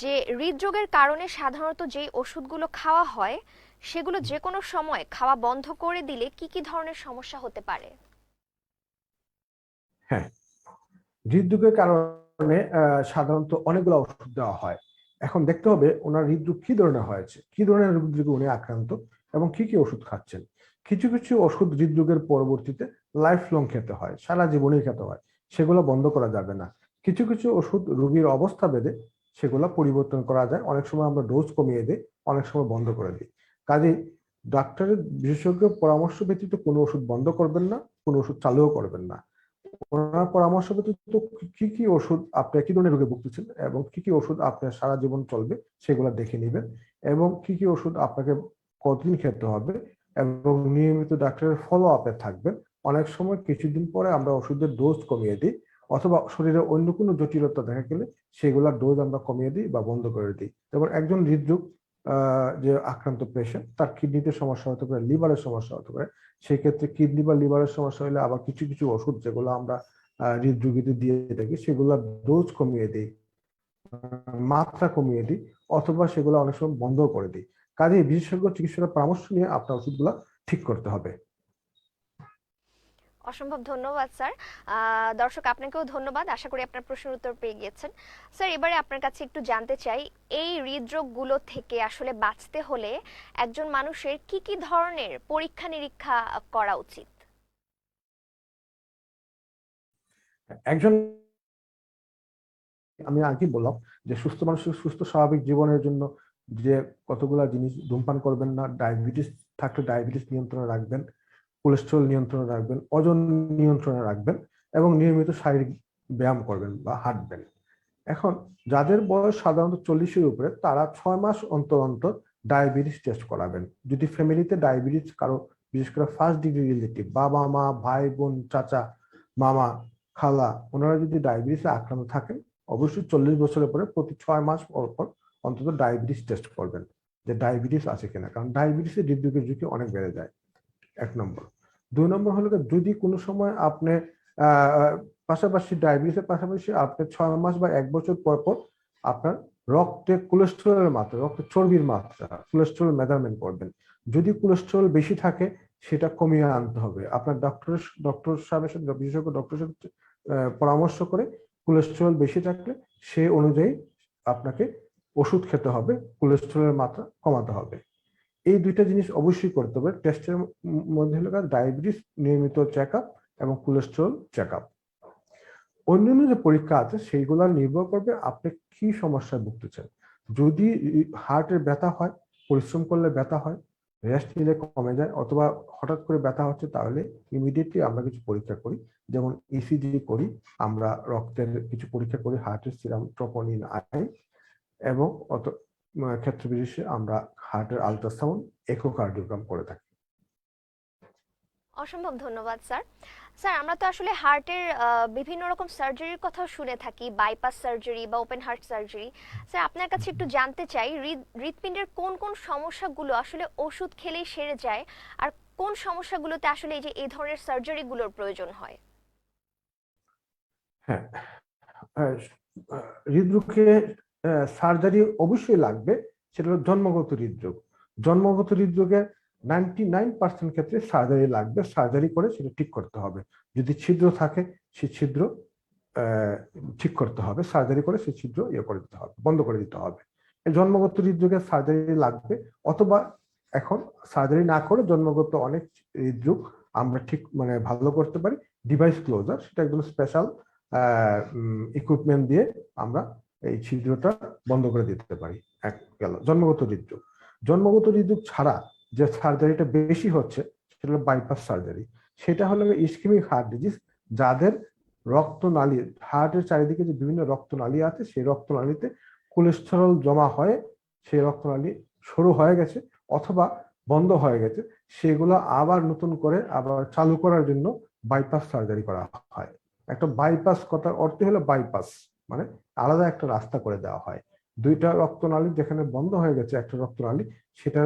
Speaker 1: যে হৃদরোগের কারণে সাধারণত যে ওষুধগুলো খাওয়া হয় সেগুলো যে কোনো সময় খাওয়া বন্ধ করে দিলে কি কি ধরনের সমস্যা হতে পারে।
Speaker 2: হ্যাঁ, হৃদরোগের কারণে সাধারণত অনেকগুলো ওষুধ দেওয়া হয়। এখন দেখতে হবে ওনার হৃদরোগ কি ধরনের হয়েছে, কি ধরনের হৃদরোগে উনি আক্রান্ত, এবং কি কি ওষুধ খাচ্ছেন। কিছু কিছু ওষুধ হৃদরোগের পরবর্তীতে লাইফ লং খেতে হয়, সারা জীবনই খেতে হয়, সেগুলো বন্ধ করা যাবে না। কিছু কিছু ওষুধ রোগীর অবস্থা ভেদে সেগুলো পরিবর্তন করা যায়। অনেক সময় আমরা ডোজ কমিয়ে দিই, অনেক সময় বন্ধ করে দিই। কাজেই ডাক্তারের বিশেষজ্ঞ পরামর্শ ব্যতীত কোনো ওষুধ বন্ধ করবেন না, কোনো ওষুধ চালুও করবেন না। ওনার পরামর্শ ব্যতীত কি কি ওষুধ আপনি কি ধরনের রোগে ভুগতেছেন এবং কি কি ওষুধ আপনার সারা জীবন চলবে, সেগুলো দেখে নেবেন। এবং কি কি ওষুধ আপনাকে কতদিন খেতে হবে, এবং নিয়মিত ডাক্তারের ফলো আপে থাকবেন। অনেক সময় কিছুদিন পরে আমরা ওষুধের ডোজ কমিয়ে দিই, অথবা শরীরে অন্য কোনো জটিলতা দেখা গেলে সেগুলোর ডোজ আমরা কমিয়ে দিই বা বন্ধ করে দিই। যেমন একজন হৃদরোগ যে আক্রান্ত পেশেন্ট, তার কিডনিতে সমস্যা হতে পারে, লিভারের সমস্যা হতে পারে। সেই ক্ষেত্রে কিডনি বা লিভারের সমস্যা হলে আবার কিছু কিছু ওষুধ যেগুলো আমরা হৃদরোগীতে দিয়ে থাকি, সেগুলো ডোজ কমিয়ে দিই, মাত্রা কমিয়ে দিই, অথবা সেগুলো অনেক সময় বন্ধ করে দিই। কাজে বিশেষজ্ঞ চিকিৎসকের পরামর্শ নিয়ে আপনার ওষুধগুলো ঠিক করতে হবে।
Speaker 1: অসম্ভব ধন্যবাদ স্যার। দর্শক, আপনাকেও ধন্যবাদ, আশা করি আপনার প্রশ্নের উত্তর পেয়ে গিয়েছেন। স্যার, এবারে আপনার কাছে একটু জানতে চাই, এই হৃদরোগগুলো থেকে আসলে বাঁচতে হলে একজন মানুষের কি কি ধরনের পরীক্ষা নিরীক্ষা করা উচিত।
Speaker 2: একজন, আমি আগে বললাম যে সুস্থ মানুষের সুস্থ স্বাভাবিক জীবনের জন্য যে কতগুলা জিনিস: ধূমপান করবেন না, ডায়াবেটিস থাকলে ডায়াবেটিস নিয়ন্ত্রণে রাখবেন, কোলেস্ট্রল নিয়ন্ত্রণে রাখবেন, ওজন নিয়ন্ত্রণে রাখবেন, এবং নিয়মিত শারীরিক ব্যায়াম করবেন বা হাঁটবেন। এখন যাদের বয়স সাধারণত 40-এর উপরে, তারা 6 মাস অন্তর অন্তর ডায়াবেটিস টেস্ট করাবেন। যদি ফ্যামিলিতে ডায়াবেটিস কারো, বিশেষ করে ফার্স্ট ডিগ্রি রিলেটিভ, বাবা মা ভাই বোন চাচা মামা খালা, ওনারা যদি ডায়াবেটিসে আক্রান্ত থাকেন, অবশ্যই 40 বছরের পরে প্রতি 6 মাস পর পর অন্তত ডায়াবেটিস টেস্ট করবেন, যে ডায়াবেটিস আছে কিনা। কারণ ডায়াবেটিসের হৃদরোগের ঝুঁকি অনেক বেড়ে যায়। এক নম্বর। 2 নম্বর হলো গিয়ে, যদি কোনো সময় আপনি আহ, পাশাপাশি ডায়াবেটিসের পাশাপাশি আপনি 6 মাস বা 1 বছর পর পর আপনার রক্তে কোলেস্টেরলের মাত্রা, রক্তে চর্বির মাত্রা, কোলেস্টেরল মেজারমেন্ট করবেন। যদি কোলেস্টেরল বেশি থাকে সেটা কমিয়ে আনতে হবে। আপনার ডক্টর সাহেবের সাথে, বিশেষজ্ঞ ডক্টরের সাথে পরামর্শ করে কোলেস্টেরল বেশি থাকলে সে অনুযায়ী আপনাকে ওষুধ খেতে হবে, কোলেস্টেরলের মাত্রা কমাতে হবে। এই দুইটা জিনিস অবশ্যই করতে হবে। টেস্টের মধ্যে হলো ডায়াবেটিস নিয়মিত চেক আপ এবং কোলেস্টেরল চেক আপ। অন্যান্য যে পরীক্ষা আছে সেইগুলো নির্ভর করবে আপনি কি সমস্যায় ভুগতেছেন। যদি হার্টের ব্যথা হয়, পরিশ্রম করলে ব্যথা হয়, রেস্ট নিলে কমে যায়, অথবা হঠাৎ করে ব্যথা হচ্ছে, তাহলে ইমিডিয়েটলি আমরা কিছু পরীক্ষা করি, যেমন ইসিজি করি, আমরা রক্তের কিছু পরীক্ষা করি, হার্টের সিরাম ট্রোপোনিন আই, এবং ক্ষেত্র বিশেষে আমরা হার্টের আল্ট্রাসাউন্ড, ইকোকার্ডিওগ্রাম করে থাকি।
Speaker 1: অসম্ভব ধন্যবাদ স্যার। স্যার, আমরা তো আসলে হার্টের বিভিন্ন রকম সার্জারির কথাও শুনে থাকি, বাইপাস সার্জারি বা ওপেন হার্ট সার্জারি। স্যার, আপনার কাছে একটু জানতে চাই, হৃৎপিণ্ডের কোন কোন সমস্যাগুলো আসলে ওষুধ খেলেই সেরে যায়, আর কোন সমস্যাগুলোতে আসলে এই ধরনের সার্জারিগুলোর প্রয়োজন হয়?
Speaker 2: হ্যাঁ, আহ, হৃদরোগে সার্জারি অবশ্যই লাগবে। সেটা হলো জন্মগত হৃদরোগ। জন্মগত হৃদরোগে 99% ক্ষেত্রে সার্জারি লাগবে, সার্জারি করে সেটা ঠিক করতে হবে। যদি ছিদ্র থাকে সেই ছিদ্র ঠিক করতে হবে, সার্জারি করে সেই ছিদ্র করে দিতে হবে, বন্ধ করে দিতে হবে। এই জন্মগত হৃদরোগের সার্জারি লাগবে, অথবা এখন সার্জারি না করে জন্মগত অনেক হৃদরোগ আমরা ঠিক মানে ভালো করতে পারি। ডিভাইস ক্লোজার, সেটা একদম স্পেশাল ইকুইপমেন্ট দিয়ে আমরা এই ছিদ্রটা বন্ধ করে দিতে পারি। এক গেল জন্মগত হৃদরোগ। জন্মগত হৃদরোগ ছাড়া যে সার্জারিটা বেশি হচ্ছে সেটা হলো বাইপাস সার্জারি। সেটা হলো ইসকেমিক হার্ট ডিজিজ, যাদের রক্তনালী, হার্টের চারিদিকে যে বিভিন্ন রক্তনালী আছে সেই রক্তনালীতে কোলেস্টেরল জমা হয়ে সেই রক্তনালী সরু হয়ে গেছে অথবা বন্ধ হয়ে গেছে, সেগুলো আবার নতুন করে আবার চালু করার জন্য বাইপাস সার্জারি করা হয়। একটা বাইপাস, কথার অর্থ হলো বাইপাস, মানে আলাদা একটা রাস্তা করে দেওয়া হয়। দুইটা রক্তনালী যেখানে বন্ধ হয়ে গেছে একটা রক্তনালী, সেটা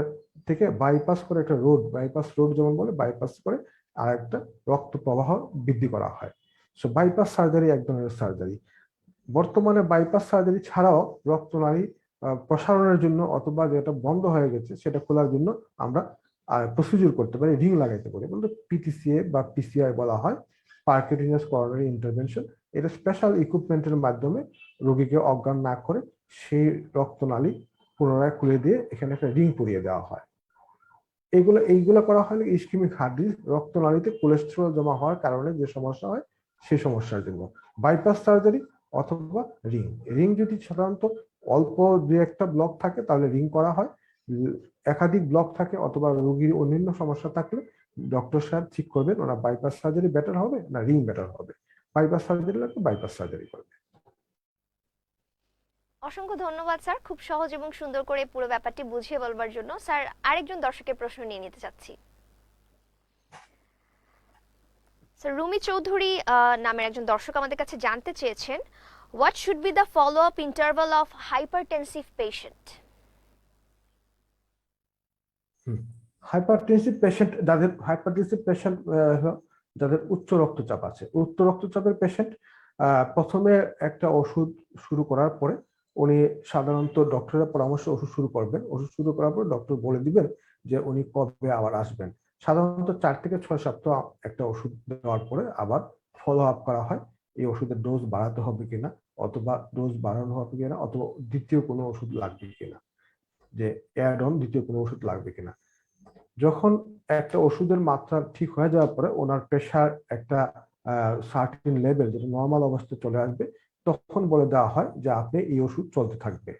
Speaker 2: থেকে বাইপাস করে একটা রোড, বাইপাস রোড যেমন বলে, বাইপাস করে আর একটা রক্ত প্রবাহ বৃদ্ধি করা হয়। সো বাইপাস সার্জারি এক ধরনের সার্জারি। বর্তমানে বাইপাস সার্জারি ছাড়াও রক্তনালী প্রসারণের জন্য অথবা যেটা বন্ধ হয়ে গেছে সেটা খোলার জন্য আমরা প্রসিডিউর করতে পারি, রিং লাগাইতে পারি, বলতে পিটিসিএ বা পিসিআই বলা হয়, পারকিউটেনিয়াস করোনারি ইন্টারভেনশন। এটা স্পেশাল ইকুইপমেন্টের মাধ্যমে রোগীকে অজ্ঞান না করে সেই রক্তনালী পুনরায় খুলে দিয়ে এখানে একটা রিং পরিয়ে দেওয়া হয়। এইগুলো করা হয় ইসকেমিক হার্ট ডিজিজ, রক্তনালীতে কোলেস্টেরল জমা হওয়ার কারণে যে সমস্যা হয় সেই সমস্যার জন্য। বাইপাস সার্জারি অথবা রিং। রিং যদি সাধারণত অল্প দু একটা ব্লক থাকে তাহলে রিং করা হয়। একাধিক ব্লক থাকে অথবা রোগীর অন্যান্য সমস্যা থাকলে ডক্টর সাহেব ঠিক করবেন ওরা বাইপাস সার্জারি বেটার হবে না রিং বেটার হবে। বাইপাস সার্জারি লাগবে, বাইপাস সার্জারি করবে।
Speaker 1: অসংখ্য ধন্যবাদ স্যার, খুব সহজ এবং সুন্দর করে পুরো ব্যাপারটি বুঝিয়ে বলবার জন্য। স্যার, আরেকজন দর্শকের প্রশ্ন নিয়ে নিতে চাচ্ছি। স্যার, রুমি চৌধুরী নামের একজন দর্শক আমাদের কাছে জানতে চেয়েছেন, what should be the follow up interval of hypertensive patient?
Speaker 2: Hypertensive patient, যাদের উচ্চ রক্তচাপ আছে, উচ্চ রক্তচাপের পেশেন্ট প্রথমে একটা ওষুধ শুরু করার পরে উনি সাধারণত ডক্টরের পরামর্শে ওষুধ শুরু করবেন। ওষুধ শুরু করার পর ডক্টর বলে দিবেন যে উনি কবে আবার আসবেন। সাধারণত 4 থেকে 6 সপ্তাহ একটা ওষুধ দেওয়ার পরে আবার ফলো আপ করা হয়, এই ওষুধের ডোজ বাড়াতে হবে কিনা, অথবা ডোজ বাড়ানো হবে কিনা, অথবা দ্বিতীয় কোনো ওষুধ লাগবে কিনা, যে অ্যাড অন দ্বিতীয় কোনো ওষুধ লাগবে কিনা। যখন একটা ওষুধের মাত্রা ঠিক হয়ে যাওয়ার পরে ওনার প্রেশার একটা সার্টেন লেভেল, যেটা নর্মাল অবস্থায় চলে আসবে, তখন বলে দেওয়া হয় যে আপনি এই ওষুধ চলতে থাকবে,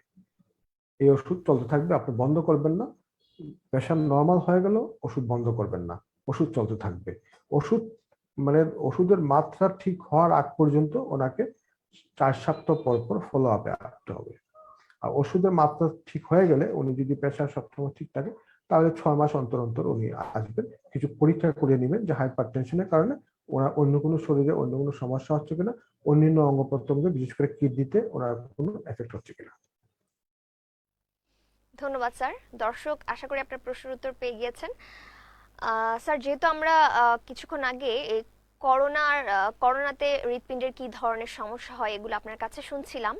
Speaker 2: এই ওষুধ চলতে থাকবে, আপনি বন্ধ করবেন না। প্রেশার নর্মাল হয়ে গেল, ওষুধ বন্ধ করবেন না, ওষুধ চলতে থাকবে। ওষুধ মানে ওষুধের মাত্রা ঠিক হওয়ার আগ পর্যন্ত ওনাকে 4 সপ্তাহ পর পর ফলো আপে আসতে হবে। আর ওষুধের মাত্রা ঠিক হয়ে গেলে উনি যদি প্রেশার সবসময় ঠিক থাকে তাহলে 6 মাস অন্তর অন্তর উনি আসবেন, কিছু পরীক্ষা করে নেবেন যে হাইপার টেনশনের কারণে ওনার অন্য কোনো শরীরে অন্য কোনো সমস্যা হচ্ছে কিনা, অন্যান্য অঙ্গ প্রত্যঙ্গে বিশেষ করে কিডনিতে ওনার কোনো এফেক্ট হচ্ছে কিনা।
Speaker 1: ধন্যবাদ স্যার। দর্শক আশা করি আপনার প্রশ্নের উত্তর পেয়ে গিয়েছেন। স্যার, যেহেতু আমরা কিছুক্ষণ আগে এই করোনাতে হৃৎপিণ্ডের কি ধরনের সমস্যা হয় এগুলো আপনার কাছে শুনছিলাম।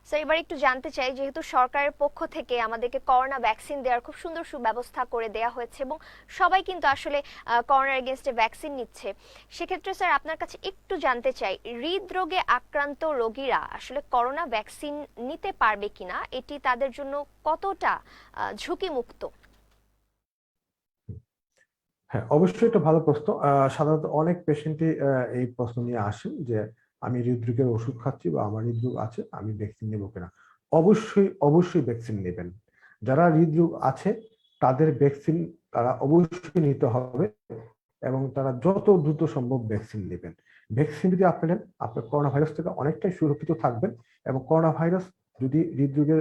Speaker 1: স্যার, এবার একটু জানতে চাই, যেহেতু সরকারের পক্ষ থেকে আমাদেরকে করোনা ভ্যাকসিন দেওয়ার খুব সুন্দর সুব্যবস্থা করে দেওয়া হয়েছে এবং সবাই কিন্তু আসলে করোনার এগেনস্টে ভ্যাকসিন নিচ্ছে, সেক্ষেত্রে স্যার আপনার কাছে একটু জানতে চাই, হৃদরোগে আক্রান্ত রোগীরা আসলে করোনা ভ্যাকসিন নিতে পারবে কিনা, এটি তাদের জন্য কতটা ঝুঁকিমুক্ত?
Speaker 2: হ্যাঁ, অবশ্যই এটা ভালো প্রশ্ন। সাধারণত অনেক পেশেন্টই এই প্রশ্ন নিয়ে আসেন যে আমি হৃদরোগের ওষুধ খাচ্ছি বা আমার হৃদরোগ আছে, আমি ভ্যাকসিন নেবো কিনা। অবশ্যই অবশ্যই ভ্যাকসিন নেবেন। যারা হৃদরোগ আছে তাদের ভ্যাকসিন তারা অবশ্যই নিতে হবে, এবং তারা যত দ্রুত সম্ভব ভ্যাকসিন নেবেন। ভ্যাকসিন যদি আপনি নেন, আপনার করোনা ভাইরাস থেকে অনেকটাই সুরক্ষিত থাকবেন। এবং করোনা ভাইরাস যদি হৃদরোগের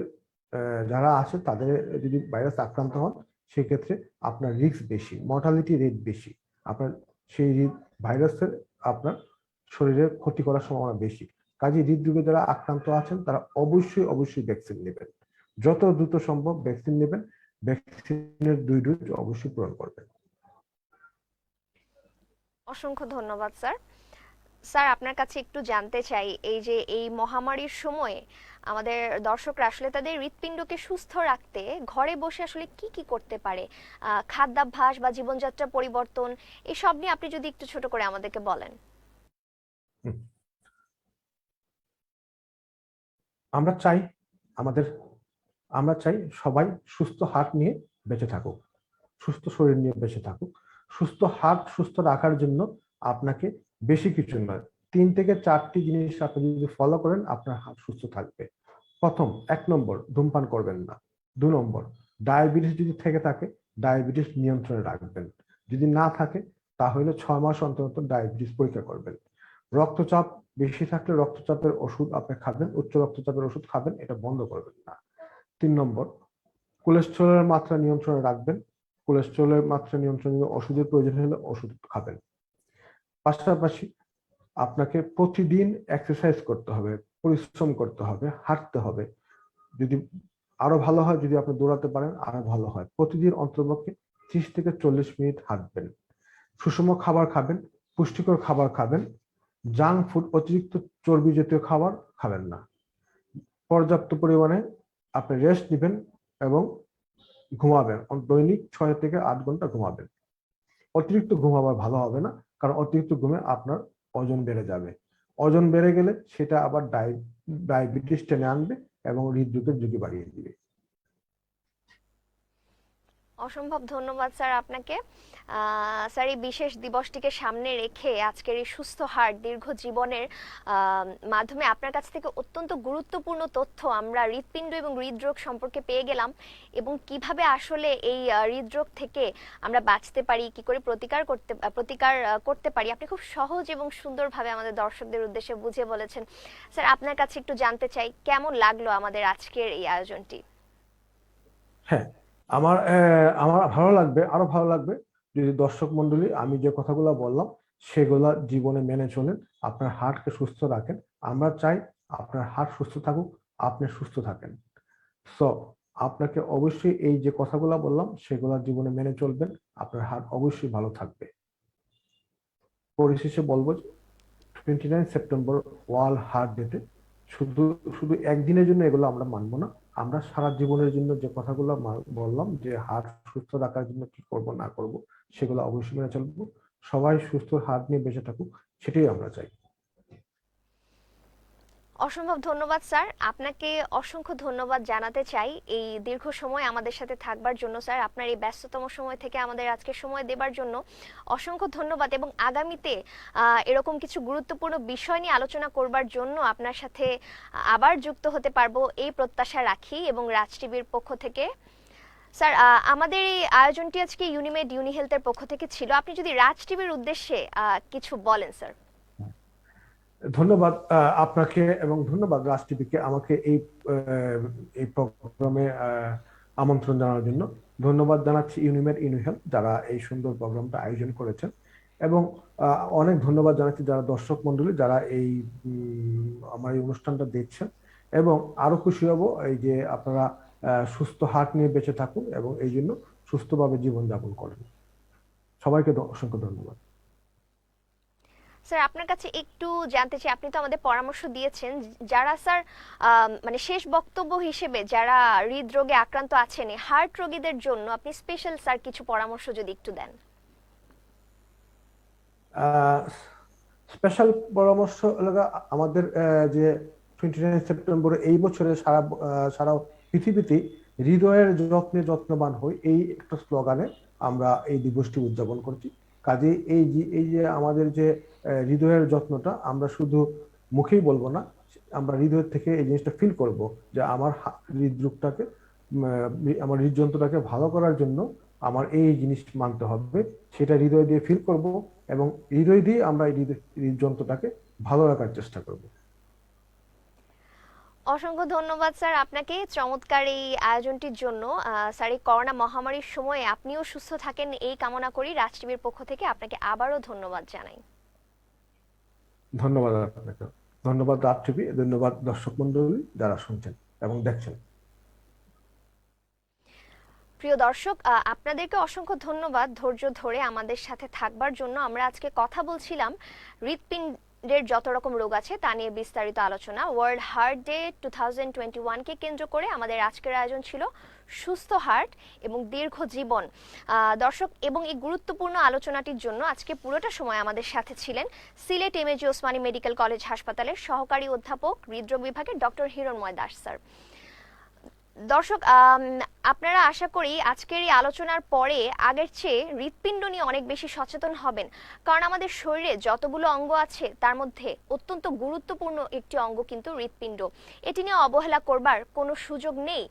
Speaker 2: যারা আছে তাদের যদি ভাইরাস আক্রান্ত হন, সেক্ষেত্রে আপনার রিস্ক বেশি, মর্টালিটি রেট বেশি। আপনার সেই ভাইরাসের আপনার শরীরে ক্ষতি করার সম্ভাবনা বেশি। কাজে হৃদরোগে যারা আক্রান্ত আছেন তারা অবশ্যই অবশ্যই ভ্যাকসিন নেবেন। যত দ্রুত সম্ভব ভ্যাকসিন নেবেন। ভ্যাকসিনের 2 ডোজ অবশ্যই পূরণ করবেন।
Speaker 1: অসংখ্য ধন্যবাদ স্যার। স্যার, আপনার কাছে একটু জানতে চাই, এই যে এই মহামারীর সময়ে আমাদের দর্শকরা আসলে তাদের হৃৎপিণ্ডকে সুস্থ রাখতে ঘরে বসে আসলে কি কি করতে পারে, খাদ্যাভ্যাস বা জীবনযাত্রা পরিবর্তন, এসব নিয়ে আপনি যদি একটু ছোট করে আমাদেরকে বলেন।
Speaker 2: হুম। আমরা চাই আমাদের আমরা চাই সবাই সুস্থ হার্ট নিয়ে বেঁচে থাকুক, সুস্থ শরীর নিয়ে বেঁচে থাকুক। সুস্থ হার্ট সুস্থ রাখার জন্য আপনাকে বেশি কিছু নয়, 3 থেকে 4টি জিনিস আপনি যদি ফলো করেন আপনার হার্ট সুস্থ থাকবে। প্রথম, 1 নম্বর, ধূমপান করবেন না। 2 নম্বর, ডায়াবেটিস যদি থেকে থাকে ডায়াবেটিস নিয়ন্ত্রণে রাখবেন। যদি না থাকে তাহলে 6 মাস অন্তর অন্তর ডায়াবেটিস পরীক্ষা করবেন। রক্তচাপ বেশি থাকলে রক্তচাপের ওষুধ আপনি খাবেন, উচ্চ রক্তচাপের ওষুধ খাবেন, এটা বন্ধ করবেন না। 3 নম্বর, কোলেস্টেরলের মাত্রা নিয়ন্ত্রণে রাখবেন। কোলেস্টেরলের মাত্রা নিয়ন্ত্রণে ওষুধের প্রয়োজন হলে ওষুধ খাবেন। পাশাপাশি আপনাকে প্রতিদিন এক্সারসাইজ করতে হবে, পরিশ্রম করতে হবে, হাঁটতে হবে। যদি আরো ভালো হয় যদি আপনি দৌড়াতে পারেন আরো ভালো হয়। প্রতিদিন অন্ততপক্ষে 30 থেকে 40 মিনিট হাঁটবেন। সুষম খাবার খাবেন, পুষ্টিকর খাবার খাবেন। জাঙ্ক ফুড, অতিরিক্ত চর্বি জাতীয় খাবার খাবেন না। পর্যাপ্ত পরিমাণে আপনি রেস্ট নেবেন এবং ঘুমাবেন। দৈনিক 6 থেকে 8 ঘন্টা ঘুমাবেন। অতিরিক্ত ঘুম আবার ভালো হবে না, কারণ অতিরিক্ত ঘুমে আপনার ওজন বেড়ে যাবে। ওজন বেড়ে গেলে সেটা আবার ডায়াবেটিস টেনে আনবে এবং হৃদরোগের ঝুঁকি বাড়িয়ে দিবে।
Speaker 1: অসম্ভব ধন্যবাদ স্যার আপনাকে। স্যার, এই বিশেষ দিবসটিকে সামনে রেখে আজকের এই সুস্থ হার্ট দীর্ঘ জীবনের মাধ্যমে আপনার কাছ থেকে অত্যন্ত গুরুত্বপূর্ণ তথ্য আমরা হৃৎপিণ্ড এবং হৃদরোগ সম্পর্কে পেয়ে গেলাম, এবং কিভাবে আসলে এই হৃদরোগ থেকে আমরা বাঁচতে পারি, কি করে প্রতিকার করতে পারি, আপনি খুব সহজ এবং সুন্দরভাবে আমাদের দর্শকদের উদ্দেশ্যে বুঝিয়ে বলেছেন। স্যার, আপনার কাছে একটু জানতে চাই, কেমন লাগলো আমাদের আজকের এই আয়োজনটি?
Speaker 2: হ্যাঁ, আমার আমার ভালো লাগবে, আরো ভালো লাগবে যদি দর্শক মন্ডলী আমি যে কথাগুলো বললাম সেগুলা জীবনে মেনে চলেন, আপনার হার্টকে সুস্থ রাখেন। আমরা চাই আপনার হার্ট সুস্থ থাকুক, আপনি সুস্থ থাকেন। সো আপনাকে অবশ্যই এই যে কথাগুলো বললাম সেগুলা জীবনে মেনে চলবেন, আপনার হার্ট অবশ্যই ভালো থাকবে। পরিশেষে বলবো, 29 সেপ্টেম্বর ওয়ার্ল্ড হার্ট ডেতে শুধু শুধু একদিনের জন্য এগুলো আমরা মানবো না। আমরা সারা জীবনের জন্য যে কথাগুলো বললাম যে হার্ট সুস্থ রাখার জন্য কি করব না করব সেগুলো অবশ্যই মেনে চলবো। সবাই সুস্থ হার্ট নিয়ে বেঁচে থাকুক, সেটাই আমরা চাই।
Speaker 1: অসম্ভব ধন্যবাদ স্যার, আপনাকে অসংখ্য ধন্যবাদ জানাতে চাই এই দীর্ঘ সময় আমাদের সাথে থাকবার জন্য। স্যার, আপনার এই ব্যস্ততম সময় থেকে আমাদের আজকে সময় দেবার জন্য অসংখ্য ধন্যবাদ, এবং আগামীতে এরকম কিছু গুরুত্বপূর্ণ বিষয় নিয়ে আলোচনা করবার জন্য আপনার সাথে আবার যুক্ত হতে পারবো এই প্রত্যাশা রাখি এবং রাজ টিভির পক্ষ থেকে। স্যার, আমাদের এই আয়োজনটি আজকে ইউনিমেড ইউনি হেলথের পক্ষ থেকে ছিল, আপনি যদি রাজ টিভির উদ্দেশ্যে কিছু বলেন স্যার।
Speaker 2: ধন্যবাদ আপনাকে, এবং ধন্যবাদ রাজ টিভিকে আমাকে এই প্রোগ্রামে আমন্ত্রণ জানানোর জন্য। ধন্যবাদ জানাচ্ছি ইউনিমেড ইউনি হেলথ যারা এই সুন্দর প্রোগ্রামটা আয়োজন করেছেন, এবং অনেক ধন্যবাদ জানাচ্ছি যারা দর্শক মন্ডলী যারা এই আমার এই অনুষ্ঠানটা দেখছেন। এবং আরো খুশি হব এই যে আপনারা সুস্থ হার্ট নিয়ে বেঁচে থাকুন এবং এই জন্য সুস্থভাবে জীবনযাপন করেন। সবাইকে অসংখ্য ধন্যবাদ।
Speaker 1: স্যার আপনার কাছে একটু জানতে চাই, আপনি তো আমাদের পরামর্শ দিয়েছেন, যারা স্যার মানে শেষ বক্তব্য হিসেবে যারা হৃদরোগে আক্রান্ত আছেন, হার্ট রোগীদের জন্য আপনি স্পেশাল স্যার কিছু পরামর্শ যদি একটু দেন।
Speaker 2: স্পেশাল পরামর্শ হলো আমাদের যে 29 সেপ্টেম্বর এই বছরে সারা পৃথিবীতে হৃদয়ের যত্নে যত্নবান হই, এই একটা স্লোগানে আমরা এই দিবসটি উদযাপন করছি। কাজে এই যে আমাদের যে হৃদয়ের যত্নটা আমরা শুধু মুখেই বলবো না, আমরা হৃদয় থেকে এই জিনিসটা ফিল করব যে আমার হৃদরোগটাকে আমার হৃদযন্ত্রটাকে ভালো করার জন্য আমার এই জিনিস মানতে হবে, সেটা হৃদয় দিয়ে ফিল করব এবং হৃদয় দিয়ে আমরা এই হৃদযন্ত্রটাকে ভালো রাখার চেষ্টা করব।
Speaker 1: অসংখ্য ধন্যবাদ স্যার আপনাকে চমৎকার এই আয়োজনটির জন্য। স্যার এই করোনা মহামারীর সময়ে আপনিও সুস্থ থাকেন এই কামনা করি। রাজ টিভির পক্ষ থেকে আপনাকে আবারও ধন্যবাদ জানাই।
Speaker 2: ধন্যবাদ আপনাকে, ধন্যবাদ রাজ টিভি, ধন্যবাদ দর্শক মন্ডলী যারা শুনছেন এবং দেখছেন।
Speaker 1: প্রিয় দর্শক, আপনাদেরকে অসংখ্য ধন্যবাদ ধৈর্য ধরে আমাদের সাথে থাকবার জন্য। আমরা আজকে কথা বলছিলাম হৃৎপিণ্ডের যত রকম রোগ আছে তা নিয়ে বিস্তারিত আলোচনা। ওয়ার্ল্ড হার্ট ডে 2021 কে কেন্দ্র করে আমাদের আজকের আয়োজন ছিল সুস্থ হার্ট এবং দীর্ঘ জীবন। দর্শক, এবং এই গুরুত্বপূর্ণ আলোচনাটির জন্য আজকে পুরোটা সময় আমাদের সাথে ছিলেন Sylhet MAG Osmani medical college হাসপাতালের সহকারী অধ্যাপক হৃদরোগ বিভাগের ডক্টর হিরণময় দাস স্যার। দর্শক, আপনারা আশা করি আজকের এই আলোচনার পরে আগের চেয়ে হৃৎপিণ্ড নিয়ে অনেক বেশি সচেতন হবেন, কারণ আমাদের শরীরে যতগুলো অঙ্গ আছে তার মধ্যে অত্যন্ত গুরুত্বপূর্ণ একটি অঙ্গ কিন্তু হৃৎপিণ্ড। এটি নিয়ে অবহেলা করবার কোনো সুযোগ নেই।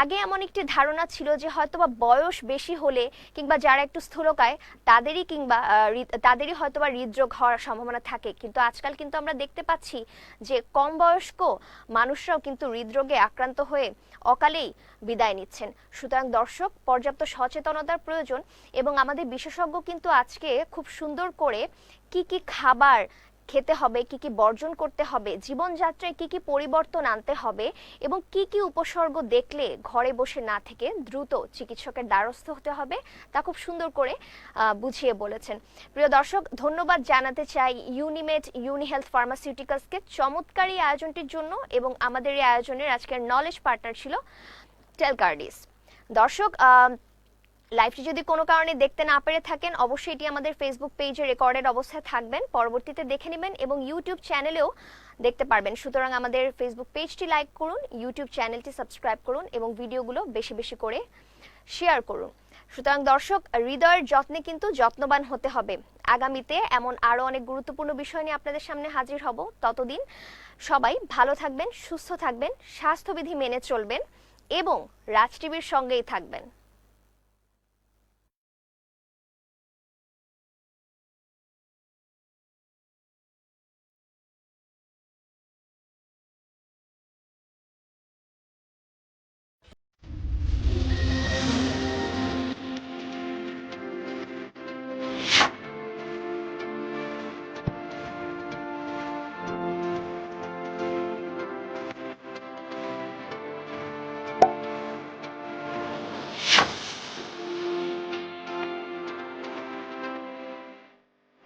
Speaker 1: আগে এমন একটি ধারণা ছিল যে হয়তোবা বয়স বেশি হলে কিংবা যারা একটু স্থূলকায় তাদেরই হয়তোবা হৃদরোগ হওয়ার সম্ভাবনা থাকে, কিন্তু আজকাল কিন্তু আমরা দেখতে পাচ্ছি যে কম বয়স্ক মানুষরাও কিন্তু হৃদরোগে আক্রান্ত হয়ে অকালেই বিদায় নিচ্ছেন। সুতরাং দর্শক, পর্যাপ্ত সচেতনতার প্রয়োজন এবং আমাদের বিশেষজ্ঞ কিন্তু আজকে খুব সুন্দর করে কি কি খাবার খেতে হবে, কি কি বর্জন করতে হবে, জীবনযাত্রায় কি কি পরিবর্তন আনতে হবে এবং কি কি উপসর্গ দেখলে ঘরে বসে না থেকে দ্রুত চিকিৎসকের দ্বারস্থ হতে হবে তা খুব সুন্দর করে বুঝিয়ে বলেছেন। প্রিয় দর্শক, ধন্যবাদ জানাতে চাই ইউনিমেড ইউনিহেলথ ফার্মাসিউটিক্যালসকে চমৎকার এই আয়োজনটির জন্য, এবং আমাদের এই আয়োজনের আজকের নলেজ পার্টনার ছিল টেলকার্ডিস। দর্শক, লাইভটি যদি কোনো কারণে দেখতে না পেরে থাকেন, অবশ্যই এটি আমাদের ফেসবুক পেজে রেকর্ডেড অবস্থায় থাকবেন, পরবর্তীতে দেখে নেবেন এবং ইউটিউব চ্যানেলেও দেখতে পারবেন। সুতরাং আমাদের ফেসবুক পেজটি লাইক করুন, ইউটিউব চ্যানেলটি সাবস্ক্রাইব করুন এবং ভিডিওগুলো বেশি বেশি করে শেয়ার করুন। সুতরাং দর্শক, হৃদয়ের যত্নে কিন্তু যত্নবান হতে হবে। আগামীতে এমন আরো অনেক গুরুত্বপূর্ণ বিষয় নিয়ে আপনাদের সামনে হাজির হব। ততদিন সবাই ভালো থাকবেন, সুস্থ থাকবেন, স্বাস্থ্যবিধি মেনে চলবেন এবং রাজ টিভির সঙ্গেই থাকবেন।